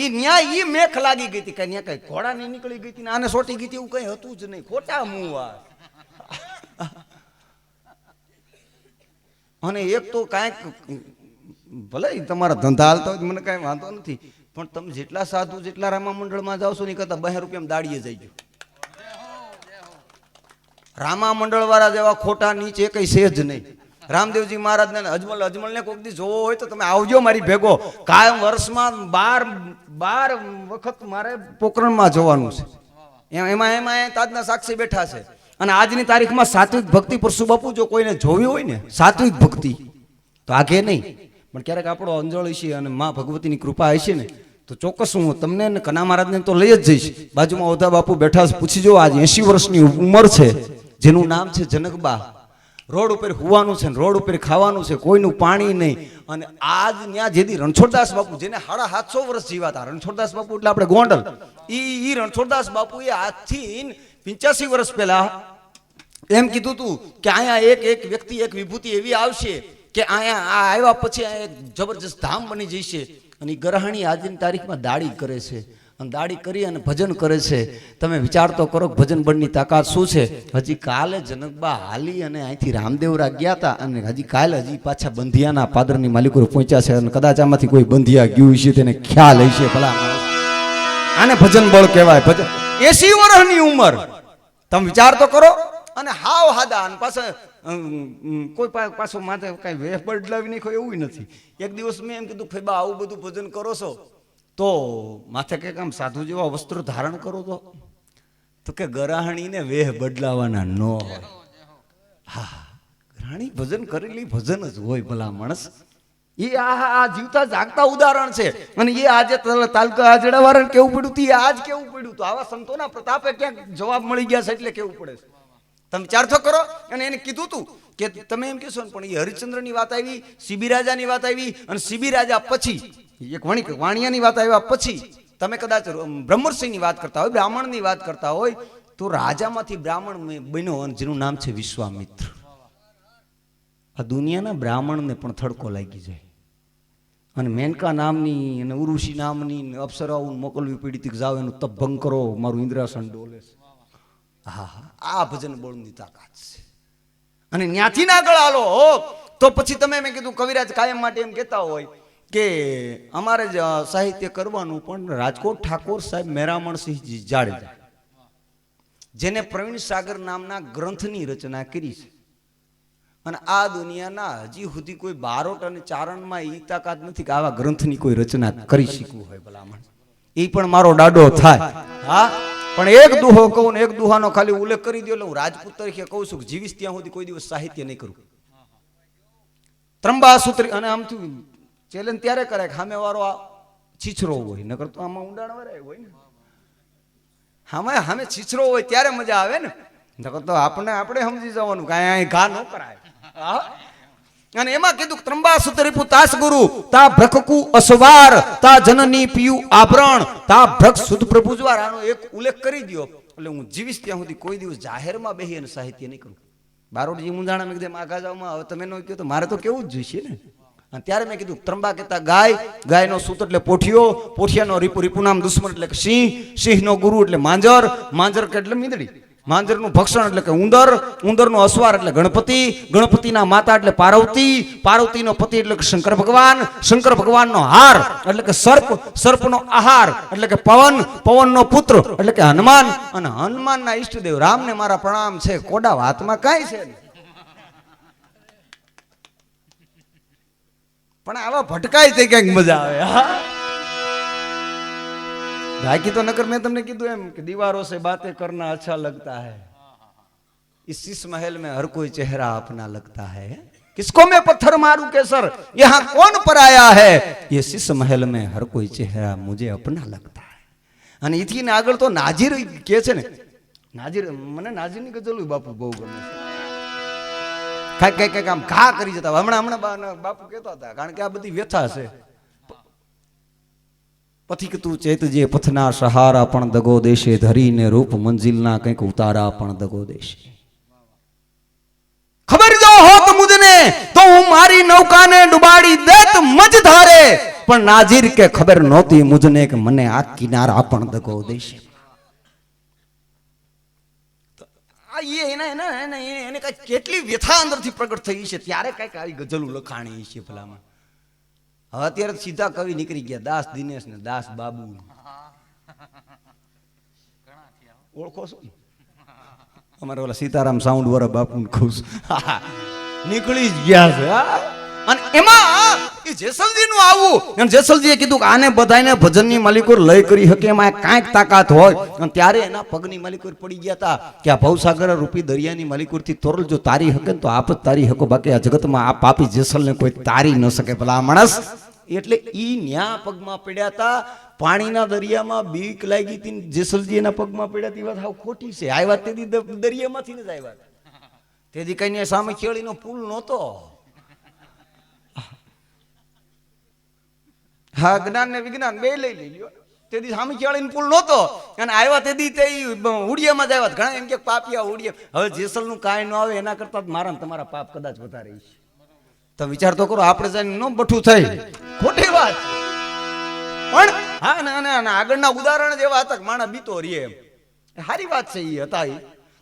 ઈ ન્યાય ઈ મેખ લાગી ગઈ હતી, કઈ કઈ ઘોડા ની નીકળી ગઈ હતી, આને સોટી ગઈ હતી, એવું કઈ હતું જ નહીં. ખોટા મુવા. અને એક તો કાંઈક ભલે તમારા ધંધા હાલતા હોય મને કાંઈ વાંધો નથી, પણ તમે જેટલા સાધુ જેટલા રામા મંડળમાં જાઓ છો ને કરતા 2 રૂપિયામાં દાડીએ જઈજો. રામા મંડળ વાળા જેવા ખોટા નીચે કઈ છે જ નહીં. રામદેવજી મહારાજ ને અજમલ ને કોઈક દી જોવો હોય તો તમે આવજો મારી ભેગો. કાયમ વર્ષમાં 12 વખત મારે પોકરણમાં જવાનું છે. એમાં તાજના સાક્ષી બેઠા છે. અને આજની તારીખમાં સાત્વિક ભક્તિ પરસુ બાપુ જો કોઈને જોવી હોય ને સાત્વિક ભક્તિ તો આગે નહીં, પણ ક્યારેક આપણો અંજળ હશે અને માં ભગવતીની કૃપા હશે ને તો ચોક્કસ હું તમને ને કના મહારાજને તો લઈ જ જઈશ. બાજુમાં ઓધા બાપુ બેઠા છે, પૂછીજો. આજ 80 વર્ષની ઉંમર છે, જેનું નામ છે જનકબા. રોડ ઉપર હુવાનું છે, રોડ ઉપર ખાવાનું છે, કોઈનું પાણી નહીં. અને આજ ત્યાં જેથી રણછોડદાસ બાપુ જેને 750 વર્ષ જીવાતા, રણછોડદાસ બાપુ એટલે આપણે ગોંડલ, ઈ રણછોડદાસ બાપુએ આજથી 85 વર્ષ પહેલા એમ કીધું હતું કે અહીંયા એક વ્યક્તિ એક વિભૂતિ એવી આવશે કે અહીંયા આવ્યા પછી એક જબરજસ્ત ધામ બની જશે. અને ગરહાણી આજની તારીખમાં દાડી કરે છે અને દાડી કરી અને ભજન કરે છે. તમે વિચાર તો કરો ભજન બળની તાકાત શું છે. હજી કાલે જનકબા હાલી અને અહીંથી રામદેવરા ગયા હતા અને હજી કાલે પાછા બંધિયાના પાદરની માલિકો પહોંચ્યા છે. અને કદાચ આમાંથી કોઈ બંધિયા ગયું છે તેને ખ્યાલ હશે. ભલા આને ભજન બળ કહેવાય. ભજન 80 વર્ષની ઉંમર તમે વિચાર તો કરો. અને હાવ હાદા અને પાછા કોઈ પાછો માથે કાંઈ વેહ બદલાવી નાખો એવું નથી. એક દિવસ મેં એમ કીધું ફેબા આવું બધું ભજન કરો છો તો માથે કંઈક આમ સાધુ જેવા વસ્ત્રો ધારણ કરો તો કે ગરાહણીને વેહ બદલાવાના ન હોય. હા, ગરાહણી ભજન કરેલી ભજન જ હોય ભલા માણસ. એ આ જીવતા જાગતા ઉદાહરણ છે. અને એ આજે તાલુકા આજડા વાળાને કેવું પડ્યું હતું, આજ કેવું પડ્યું હતું. આવા સંતોના પ્રતાપે ક્યાંક જવાબ મળી ગયા છે એટલે કેવું પડે છે. તમે વિચાર તો કરો. અને એને કીધું તું કે તમે એમ કહેશો ને પણ એ હરિશ્ચંદ્રની વાત આવી, સીબી રાજાની વાત આવી, અને સીબી રાજા પછી એક વાણિયાની વાત આવ્યા પછી તમે કદાચ બ્રહ્મર્ષિની વાત કરતા હોય, બ્રાહ્મણની વાત કરતા હોય, તો રાજામાંથી બ્રાહ્મણ બન્યો અને જેનું નામ છે વિશ્વામિત્ર. આ દુનિયાના બ્રાહ્મણને પણ થડકો લાગી જાય. અને મેનકા નામની અને ઉરુષિ નામની અપ્સરાઓ મોકલવી પડી હતી કે જાઓ એનું તપ ભંગ કરો, મારું ઇન્દ્રાસન ડોલે છે. હા, આ ભજન બોલની તાકાત છે. અને ન્યાથી ના આગળ હાલો તો પછી તમે મેં કીધું કવિરાજ કાયમ માટે એમ કહેતા હોય કે અમારે જ સાહિત્ય કરવાનું, પણ રાજકોટ ઠાકોર સાહેબ મેરામણસિંહજી જાડેજા જેને પ્રવીણ સાગર નામના ગ્રંથની રચના કરી છે, અને આ દુનિયાના હજી સુધી કોઈ બારોટ અને ચારણમાં એ તાકાત નથી કે આવા ગ્રંથની કોઈ રચના કરી શકવું હોય ભલામણ. એ પણ મારો દાડો થાય. હા, પણ એક દુહો કહું ને એક દુહાનો ખાલી ઉલ્લેખ કરી દો એટલે હું રાજપૂત તરીકે કહું છું કે જીવીશ ત્યાં સુધી કોઈ દિવસ સાહિત્ય નહીં કરું. ત્રંબાસુત્રી અને આમ થયું ચેલેન્જ ત્યારે કરે કે સામે વાળો છીછરો હોય, નકર તો આમાં ઊંડાણ વરાય હોય ને. સામે છીછરો હોય ત્યારે મજા આવે ને, નકર તો આપણે સમજી જવાનું કાંઈ અહીં ઘા ન કરાય. અને એમાં કીધું ત્રંબાસુત્રીપુ તાસ ગુરુ તા ભ્રખકુ અસવાર તા જનની પીયુ આભરણ તા ભ્રખ સુધ પ્રભુ જ્વાર. આનો એક ઉલ્લેખ કરી દયો એટલે હું જીવીશ ત્યાં સુધી કોઈ દિવસ જાહેરમાં બેહી અને સાહિત્ય નહીં કરું. બારોટજી મુંજાણા મેં કીધું આગા જાવમાં હવે તમે ન કહો તો મારે તો કેવું જ જોઈશે ને. અને ત્યારે મેં કીધું ત્રંબા કહેતા ગાય, ગાયનો સૂત એટલે પોઠિયો, પોઠિયાનો રીપુ નામ દુશ્મન એટલે કે સિંહ, સિંહનો ગુરુ એટલે માંજર, માંજર એટલે મીંદડી, માંજરનું ભક્ષણ એટલે કે ઉંદર, ઉંદરનો અસવાર એટલે ગણપતિ, ગણપતિના માતા એટલે પાર્વતી, પાર્વતીનો પતિ એટલે કે શંકર ભગવાન, શંકર ભગવાનનો હાર એટલે કે સર્પ, સર્પનો આહાર એટલે કે પવન, પવનનો પુત્ર એટલે કે હનુમાન, અને હનુમાનના ઈષ્ટદેવ રામને મારા પ્રણામ છે. કોડા વાતમાં કાંઈ છે પણ આવા ભટકાય તે ક્યાંક મજા આવે. बाकी तो नकर मैं तुमने कीधु एम कि दीवारों से बातें करना अच्छा लगता है, इस शीश महल में हर कोई चेहरा अपना लगता है, किसको मैं पत्थर मारूं के सर यहाँ कौन पर आया है, ये शीश महल में हर कोई चेहरा मुझे अपना लगता है. અને ઈથી ને આગળ તો નાજીર કે છે ને, નાજીર મને નાજીરની ગઝલ બાપુ બહુ ગમે છે. કઈ આમ ઘા કરી જતા હમણાં બાપુ કહેતા હતા, કારણ કે આ બધી વ્યથા છે. પથિક તું ચેતજે પથના સહારા પણ દગો દેશે, ધરીને રૂપ મંજિલના કંઈક ઉતારા પણ દગો દેશે. ખબર જો હોત મુझने તો હું મારી નૌકાને ડુબાડી દેત મજ ધારે, પણ નાજીર કે ખબર નહોતી મુझने કે મને આ કિનારા પણ દગો દેશે. એને કઈ કેટલી વ્યથા અંદરથી પ્રગટ થઈ છે ત્યારે કઈક આવી ગઝલો લખાણી છે ભલામાં. હવે અત્યારે સીધા કવિ નીકળી ગયા, દાસ દિનેશ ને દાસ બાબુ. ઓળખો છો અમારે ઓલા સીતારામ સાઉન્ડ વાળા બાપુ ખુશ નીકળી જ ગયા છે. અને એમાં એ જેસલજી નું આવું, અને જેસલજીએ કીધું કે આને બધાને ભજનની માલિકોર લય કરી શકે એમાં કાંઈક તાકાત હોય. અને ત્યારે એના પગની માલિકોર પડી ગયા હતા કે આ ભવસાગર રૂપી દરિયાની માલિકોરથી તોરલ જો તારી હકે તો આપ જ તારી હકો, બાકી આ જગતમાં આ પાપી જેસલને કોઈ તારી ન શકે ભલા માણસ. એટલે ઈ ન્યા પગમાં પડ્યા હતા, પાણીના દરિયામાં બીક લાગી હતી, જેસલજી એના પગમાં પડ્યા હતી. વાત હાવ ખોટી છે. આવ્યા તેથી દરિયામાંથી જ આવ્યા, તેથી કઈ સામે ખેડીનો પુલ નહોતો. હા, જ્ઞાન ને વિજ્ઞાન બે લઈ લ્યો. તેથી સામે ખેડીનો પુલ નહોતો, અને આવ્યા તેથી તે ઉડિયામાં જ આવ્યા. ઘણા એમ કે પાપિયા ઉડિયા. હવે જેસલ નું કાંઈ ન આવે એના કરતા મારા તમારા પાપ કદાચ વધારે છે. તો વિચાર તો કરો, આપણે જઈને ન બઠું થઈ, ખોટી વાત. પણ હા, આગળના ઉદાહરણ જેવા હતા કે માણા બીતો રે એમ, સારી વાત છે એ હતા.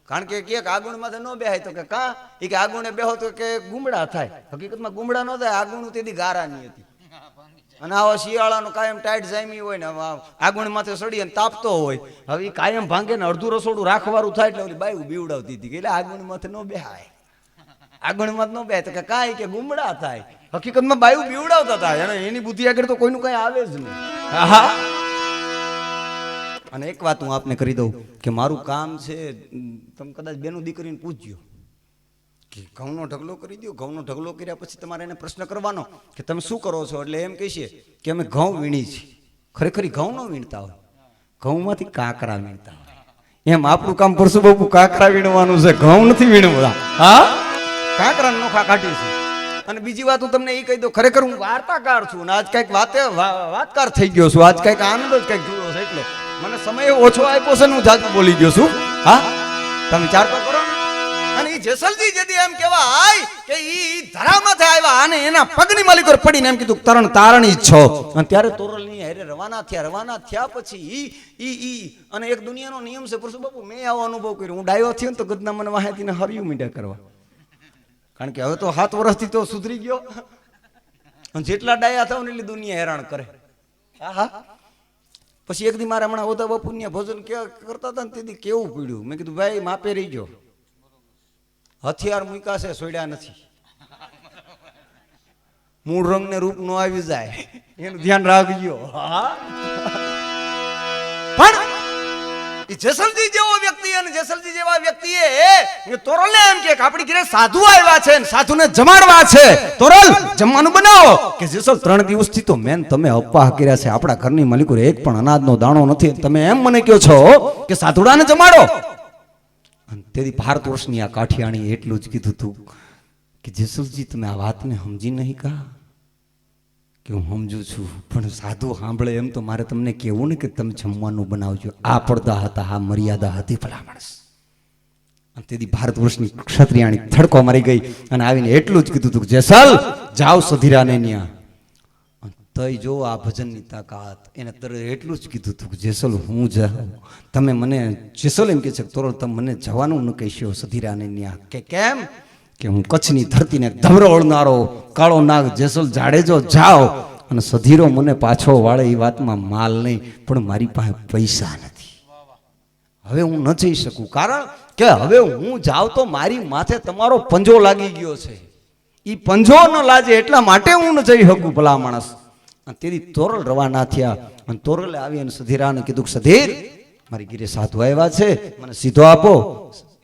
કારણ કે એક આગુણ માં ન બેહાય તો કે કા એ કે આગુણે બેહો તો કે ગુમડા થાય. હકીકતમાં ગુમડા ન થાય, આગુણ તેથી ગારાની હતી. અને આવા શિયાળાનો કાયમ ટાઈટ જામી હોય ને આગુણ માથે સડી અને તાપતો હોય, હવે કાયમ ભાંગે ને અડધું રસોડું રાખવાળું થાય એટલે ઓલી બાયું બીવડાવતી હતી કે એટલે આગુણ માથે ન બેહાય. આગળમાં જ ન બે તો કે કાંઈ કે ગુમડા થાય. હકીકતમાં બાયું બીવડાવતા હતા, એની બુદ્ધિ આગળ તો કોઈનું કઈ આવે જ નહીં. હા. અને એક વાત હું આપને કરી દઉં કે મારું કામ છે, તમે કદાચ બેનું દીકરીને પૂછજો કે ઘઉંનો ઢગલો કરી દો. ઘઉંનો ઢગલો કર્યા પછી તમારે એને પ્રશ્ન કરવાનો કે તમે શું કરો છો, એટલે એમ કહીશે કે અમે ઘઉં વીણી છીએ. ખરેખર ઘઉં ન વીણતા હોય, ઘઉંમાંથી કાંકરા વીણતા હોય. એમ આપણું કામ પરસુ બાપુ કાંકરા વીણવાનું છે, ઘઉં નથી વીણવા. હા, કાંકરા નોખા કાઢી છે. અને બીજી વાત હું તમને એ કહી દઉં, ખરેખર હું વાર્તાકાર છું ને આજ કઈક વાતકાર થઈ ગયો છું. આજ કઈક આનંદ જ કઈક જોયો છે, એટલે મને સમય ઓછો આપ્યો છે ને હું જાજુ બોલી ગયો છું. હા, તમે વિચાર તો કરો. અને એ જેસલજી જદી એમ કેવાય કે ઈ ધરામાંથી આવ્યા અને એના પગની માલિકો પડીને એમ કીધું તરણ તારણી છો. અને ત્યારે તોરલની હારે રવાના થયા પછી ઈ અને એક દુનિયાનો નિયમ છે પરસુ બાપુ, મેં આવો અનુભવ કર્યો. હું ડાયો થયો ને તો ગદના મને વાહેતીને હરિયું મીંડા કરવા, કારણ કે હવે તો 7 વર્ષથી તો સુધરી ગયો. અને જેટલા ડાયા થાવ ને એટલી દુનિયા હેરાન કરે. હા. પછી એક દી મારા હમણાં ઓધા બાપુ ને ભજન કરતા હતા ને તેથી કેવું પીડ્યું. મેં કીધું ભાઈ માપે રહી ગયો, હથિયાર મૂક્યા છે, સોડ્યા નથી. મૂળ રંગ ને રૂપ નો આવી જાય એનું ધ્યાન રાખજો. પણ જેસલજી જેવો વ્યક્તિ અને જેસલજી જેવા વ્યક્તિએ તોરલને એમ કે આપણી ઘરે સાધુ આવ્યા છે, સાધુને જમાડવા છે, તોરલ જમવાનું બનાવો. કે જેસલ 3 દિવસથી તો મેન તમે અપવાહ કર્યા છે, આપણા ઘરની માલિકો એક પણ અનાજનો દાણો નથી, તમે એમ મને કહો છો કે સાધુડાને જમાડો. તેથી ભારત વર્ષની આ કાઠિયાણી એટલું જ કીધું તું કે જેસલજી તમે આ વાતને સમજી નહીં કા. કે હું સમજુ છું, પણ સાધુ સાંભળે એમ તો મારે તમને કહેવું ને કે તમે જમવાનું બનાવજો. આ પડદા હતા, આ મર્યાદા હતી ભલા માણસ. અને તેથી ભારત વર્ષની ક્ષત્રિયાણી થડકો મારી ગઈ અને આવીને એટલું જ કીધું તું જેસલ જાઓ સધીરાને ન્યા. તઈ જો આ ભજનની તાકાત, એને તરત એટલું જ કીધું તું જેસલ હું જાઉં, તમે મને જેસલ એમ કે છે તોરલ તમે મને જવાનું ન કહેશો સધીરાને ન્યા. કે કેમ? કે હું કચ્છની ધરતીને ધમરો ઓળનારો કાળો નાગ જેસલ જાડેજો જાઓ અને સધીરો મને પાછો વાળે એ વાતમાં માલ નહીં, પણ મારી પાસે પૈસા નથી. હવે હું ન જઈ શકું, કારણ કે હવે હું જાઉં તો મારી માથે તમારો પંજો લાગી ગયો છે. એ પંજો ન લાજે એટલા માટે હું ન જઈ શકું ભલા માણસ. તેથી તોરલ રવાના થયા અને તોરલે આવી અને સધીરાને કીધું સધીર મારી ગીરે સાધુ આવ્યા છે, મને સીધો આપો.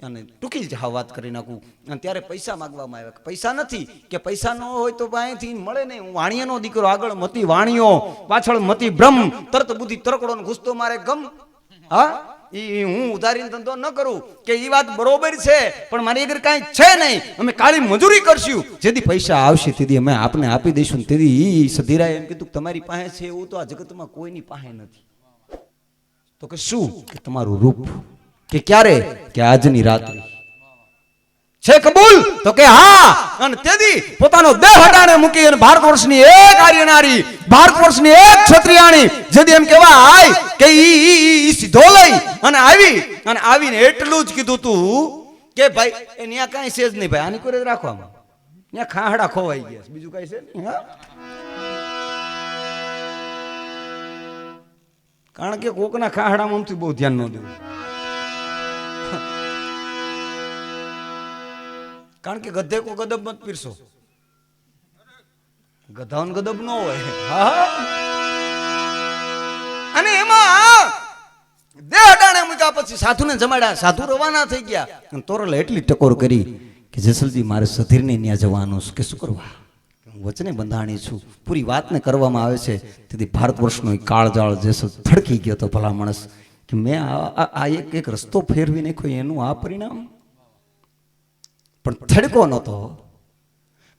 અને ટૂંકી જ વાત કરી નાખું. અને ત્યારે પૈસા માંગવામાં આવ્યા, પૈસા નથી. કે પૈસા ન હોય તો અહીંથી મળે નહીં. હું વાણિયાનો દીકરો, આગળ મતી વાણિયો, પાછળ મતી બ્રહ્મ, તરત બુદ્ધિ તરકડો ઘૂસતો મારે ગમ. હા, હું ઉધારીને ધંધો ન કરું કે એ વાત બરોબર છે, પણ મારી આગળ કાંઈ છે નહીં. અમે કાળી મજૂરી કરશું, જેથી પૈસા આવશે તેથી અમે આપને આપી દઈશું. તેથી સધીરાએ એમ કીધું તમારી પાસે છે એવું તો આ જગતમાં કોઈની પાસે નથી. તો કે શું? કે તમારું રૂપ. કે ક્યારે? કે આજની રાત્રિ છે કબૂલ? તો કે હા. અને તેથી પોતાનો દેહ હટાને મૂકી અને ભારત વર્ષની એક આર્યનારી, ભારત વર્ષની એક ક્ષત્રિયાણી જેથી એમ કહેવાય કે ઈ સીધો લઈ અને આવીને એટલું જ કીધું તું કે ભાઈ એ ન્યા કાંઈ છે જ નહીં ભાઈ, આની કોઈ રાખવામાં ન્યા ખાહડા ખોવાઈ ગયા, બીજું કાંઈ છે નહીં. હા, કારણ કે કોકના ખાહડામાં આમથી બહુ ધ્યાન ન દેવું, કારણ કે ગધે કો ગદબ મત પીરસો, ગધાન ગદબ ન હોય. અને એમાં દેહ હટાણે મૂક્યા પછી સાધુને જમાડ્યા, સાધુ રવાના થઈ ગયા. અને તોરલે એટલી ટકોર કરી કે જેસલજી મારે સધીરને ત્યાં જવાનું છે. કે શું કરવા? હું વચને બંધાણી છું. પૂરી વાતને કરવામાં આવે છે. તેથી ભારત વર્ષનો કાળજાળ જેસલ થડકી ગયો તો ભલા માણસ કે મેં આ એક રસ્તો ફેરવી નાખ્યો, એનું આ પરિણામ. પણ થડકો નતો,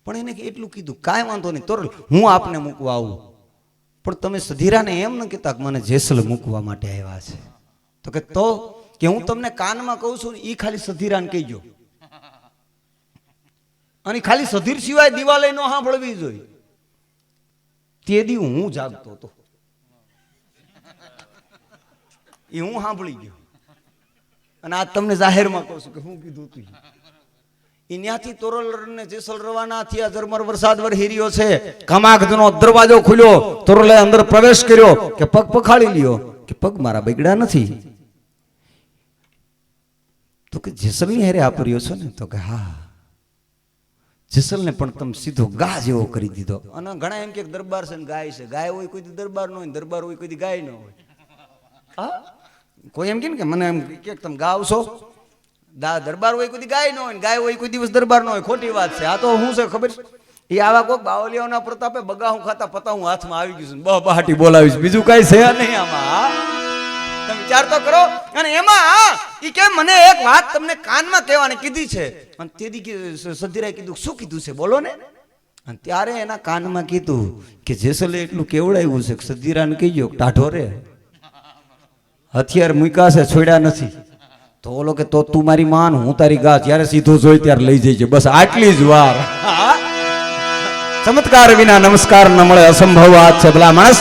પણ એને એટલું કીધું કાંઈ વાંધો નહીં તોરલ, હું આપને મૂકવા આવું, પણ તમે સધીરાને એમ ન કહેતા કે મને જેસલ મૂકવા માટે આવ્યા છે. તો કે હું તમને કાનમાં કહું છું ને એ ખાલી સધીરાને કહેજો, અને ખાલી સધીર સિવાય દિવાલે ન સાંભળવી જોઈએ. તે દી હું જાગતો હતો, એ હું સાંભળી ગયો, અને આ તમને જાહેરમાં કહું છું કે હું કીધું તું. ત્યાંથી તોરલ ને જેસલ રવાના થયા. ઝરમર વરસાદ વરહી છે, કામાગધનો દરવાજો ખુલ્યો, તોરલે અંદર પ્રવેશ કર્યો કે પગ પખાડી લ્યો. કે પગ મારા બગડ્યા નથી. તો કે જેસલની હારે આપ રહ્યો છો ને? તો કે હા. જેસલને પણ તમે સીધો ગા જેવો કરી દીધો. અને ઘણા એમ કે દરબાર છે ને ગાય છે. ગાય હોય કોઈ દરબાર ન હોય, દરબાર હોય કોઈ ગાય ન હોય. હા, કોઈ એમ કે મને એમ કે તમે ગાવશો, દરબાર હોય કોઈ ગાય ન હોય, ગાય હોય કોઈ દિવસ દરબાર ન હોય. ખોટી વાત છે. આ તો શું છે ખબર છે? એ આવા કોઈક બાવલિયાઓના પ્રતાપે બગાહું ખાતા પતાવું હાથમાં આવી ગયું છે. બહાટી બોલાવીશ, બીજું કઈ છે નહીં આમાં. તમે વિચાર તો કરો. અને એમાં ઈ કે મને એક વાત તમને કાનમાં કહેવાની કીધી છે. અને તેથી સધીરાએ કીધું, શું કીધું છે બોલો ને? અને ત્યારે એના કાનમાં કીધું કે જેસલે એટલું કેવડાવ્યું છે કે સધીરાને કહીજો ટાઢો રે, હથિયાર મૂક્યા છે, છોડ્યા નથી. તો ઓલો કે તો તું મારી માન, હું તારી ગા, જ્યારે સીધો જોઈ ત્યારે લઈ જઈજે. બસ આટલી જ વાર. ચમત્કાર વિના નમસ્કાર ન મળે, અસંભવ વાત છે ભલા માણસ.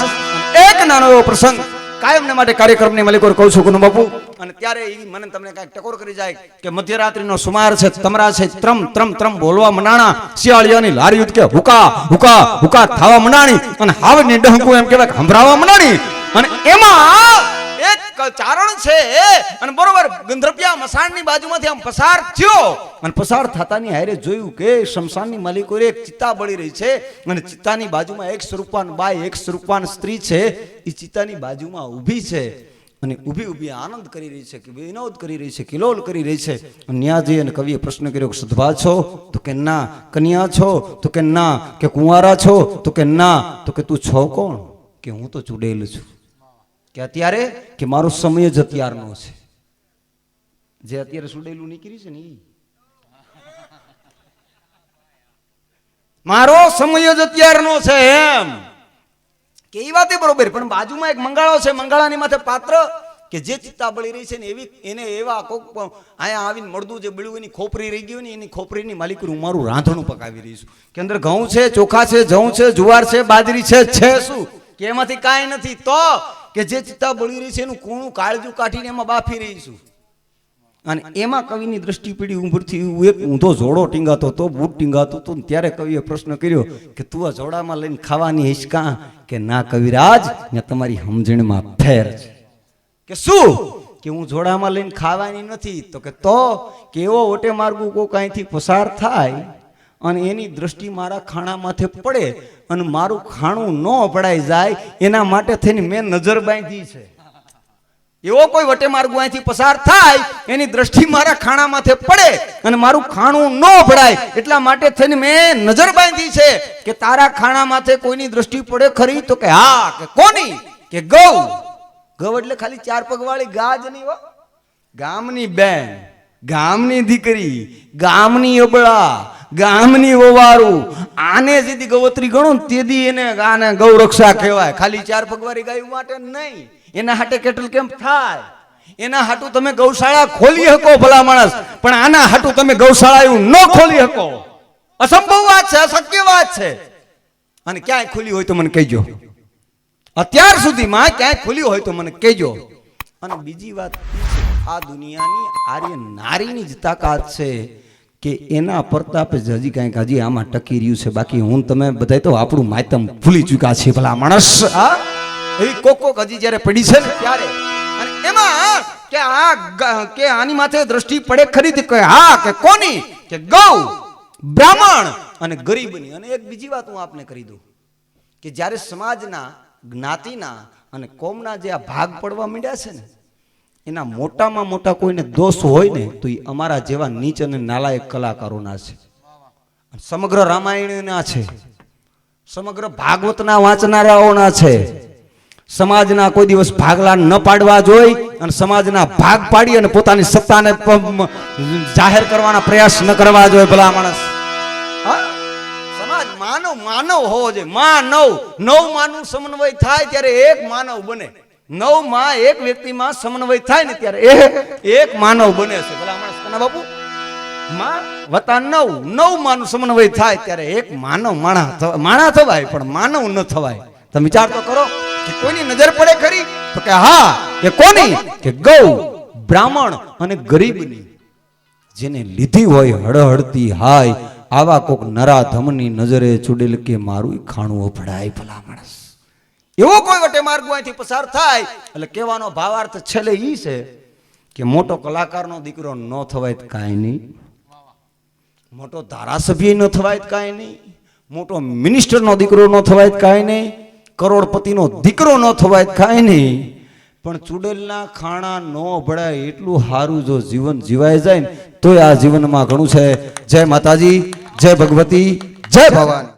એક નાનો એવો પ્રસંગ કાયમને માટે કાર્યક્રમની મલિકોર કહું છું ગુનો બાપુ. અને ત્યારે એ મને તમને કાંઈક ટકોર કરી જાય કે મધ્યરાત્રિનો સુમાર છે, તમરા છે, ત્રમ ત્રમ ત્રમ બોલવા મનાણા, શિયાળિયાની લારી કે હુકા હુકા હુકા થવા મનાણી, અને હાવની ડહકું એમ કહેવાય સંભળાવા મનાણી. અને એમાં એક ચારણ છે અને બરોબર ગંધર્પિયા મસાણની બાજુમાંથી આમ પસાર થયો. અને પસાર થતાની હારે જોયું કે શમશાનની માલિકો એક ચિત્તા બળી રહી છે. અને ચિત્તાની બાજુમાં એક સ્વરૂપાન બાઈ, એક સ્વરૂપાન સ્ત્રી છે. એ ચિત્તાની બાજુમાં ઊભી છે અને ઊભી ઊભી આનંદ કરી રહી છે, કે વિનોદ કરી રહી છે, કિલોલ કરી રહી છે. અને ન્યા જઈ અને કવિએ પ્રશ્ન કર્યો કે સધવા છો? તો કે ના. કન્યા છો? તો કે ના. કે કુંવારા છો? તો કે ના. તો કે તું છો કોણ? કે હું તો ચૂડેલ છું. કે અત્યારે કે મારો સમય જ અત્યારનો છે. જે અત્યારે સુડેલું નીકળી છે ને ઈ મારો સમય જ અત્યારનો છે એમ કે ઈ વાતે બરોબર. પણ બાજુમાં એક મંગાળો છે, મંગાળાની માથે પાત્ર કે જે ચિત્તા બળી રહી છે ને એવી એને એવા કોક અહીંયા આવીને મળદું જે બળ્યું એની ખોપરી રહી ગયું ને એની ખોપરીની માલિકી હું મારું રાંધણું પકાવી રહી છું. કે અંદર ઘઉં છે, ચોખા છે, જઉં છે, જુવાર છે, બાજરી છે શું કે એમાંથી કાંઈ નથી. તો કે જે ચિત્તા બળી રહી છે એનું કૂણું કાળજું કાઢીને એમાં બાફી રહી છું. અને એમાં કવિની દ્રષ્ટિ પડી ઉપરથી એક ઊંધો જોડો ટીંગાતો તો, બૂટ ટીંગાતો તો. ત્યારે કવિએ પ્રશ્ન કર્યો કે તું આ જોડામાં લઈને ખાવાની હિસકા? કે ના કવિરાજ, ને તમારી સમજણમાં ફેર છે. કે શું? કે હું જોડામાં લઈને ખાવાની નથી. તો કે એવો ઓટે માર્ગું કોઈ કાંઈથી પસાર થાય અને એની દ્રષ્ટિ મારા ખાણા માથે પડે અને મારું ખાણું ન પડાઈ જાય એના માટે થઈને મેં નજર બાંધી છે. એવો કોઈ વટે માર્ગો અહીંથી પસાર થાય એની દ્રષ્ટિ મારા ખાણા માથે પડે અને મારું ખાણું ન પડાય એટલા માટે થઈને મેં નજર બાંધી છે. કે તારા ખાણા માથે કોઈની દ્રષ્ટિ પડે ખરી? તો કે હા. કે કોની? કે ગૌ. ગૌ એટલે ખાલી 4 પગવાળી ગા જ નહીં હો, ગામની બેન, ગામની દીકરી, ગામની અબળા, ગામની વવારું. આને જેથી ગવત્રી ગણો ને તેથી એને આને ગૌરક્ષા કહેવાય. ખાલી 4 પગવાળી ગાયો માટે નહીં. એના હાટે કેટલ કેમ થાય, એના હાટું તમે ગૌશાળા ખોલી શકો ભલા માણસ, પણ આના હાટું તમે ગૌશાળા એવું ન ખોલી શકો. અસંભવ વાત છે, અશક્ય વાત છે. અને ક્યાંય ખુલી હોય તો મને કહેજો. અત્યાર સુધીમાં ક્યાંય ખુલી હોય તો મને કહેજો. અને બીજી વાત, આ દુનિયાની આર્ય નારીની જ તાકાત છે કે એના પ્રતાપે હજી કાંઈક હજી આમાં ટકી રહ્યું છે. બાકી હું તમે બધા તો આપણું માયતમ ભૂલી ચૂક્યા છે ભલા માણસ. એવી કોક હજી જયારે પડી છે ને ત્યારે. અને એમાં કે આની માથે દ્રષ્ટિ પડે ખરી? કે હા. કે કોની? કે ગૌ, બ્રાહ્મણ અને ગરીબની. અને એક બીજી વાત હું આપને કરી દઉં કે જ્યારે સમાજના, જ્ઞાતિના અને કોમના જે આ ભાગ પડવા માંડ્યા છે ને એના મોટામાં મોટા કોઈને દોષ હોય ને તો એ અમારા જેવા નીચ અને નાલાયક કલાકારોના છે. સમગ્ર રામાયણના છે, સમગ્ર ભાગવતના વાંચનારાઓના છે. સમાજના કોઈ દિવસ ભાગલા ન પાડવા જોઈ અને સમાજના ભાગ પાડી અને પોતાની સત્તાને જાહેર કરવાના પ્રયાસ ન કરવા જોઈએ ભલા માણસ. સમાજ માનવ હોવો જોઈએ. નવ માનું સમન્વય થાય ત્યારે એક માનવ બને. 9 માં એક વ્યક્તિમાં સમન્વય થાય ને ત્યારે એક માનવ બને છે ભલા માણસ. કના બાપુ માં વતા 9 માનું સમન્વય થાય ત્યારે એક માનવ માણા થવાય, પણ માનવ ન થવાય. તમે વિચાર તો કરો કે કોઈની નજર પડે ખરી? તો કે હા. કે કોની? કે ગૌ, બ્રાહ્મણ અને ગરીબની. જેને લીધી હોય હળહળતી હાય આવા કોક નરાધમની નજરે ચૂડેલ કે મારું ખાણું અફડાય ભલા માણસ. એવો કોઈ વટે માર્ગો અહીંથી પસાર થાય એટલે કહેવાનો ભાવાર્થ છેલ્લે ઈ છે કે મોટો કલાકારનો દીકરો ન થવાય તો કાંઈ નહીં, મોટો ધારાસભ્ય ન થવાય તો કાંઈ નહીં, મોટો મિનિસ્ટરનો દીકરો ન થવાય તો કાંઈ નહીં, કરોડપતિનો દીકરો ન થવાય તો કાંઈ નહીં, પણ ચૂડેલના ખાણા ન ભળાય એટલું સારું જો જીવન જીવાય જાય ને તોય આ જીવનમાં ઘણું છે. જય માતાજી, જય ભગવતી, જય ભવાની.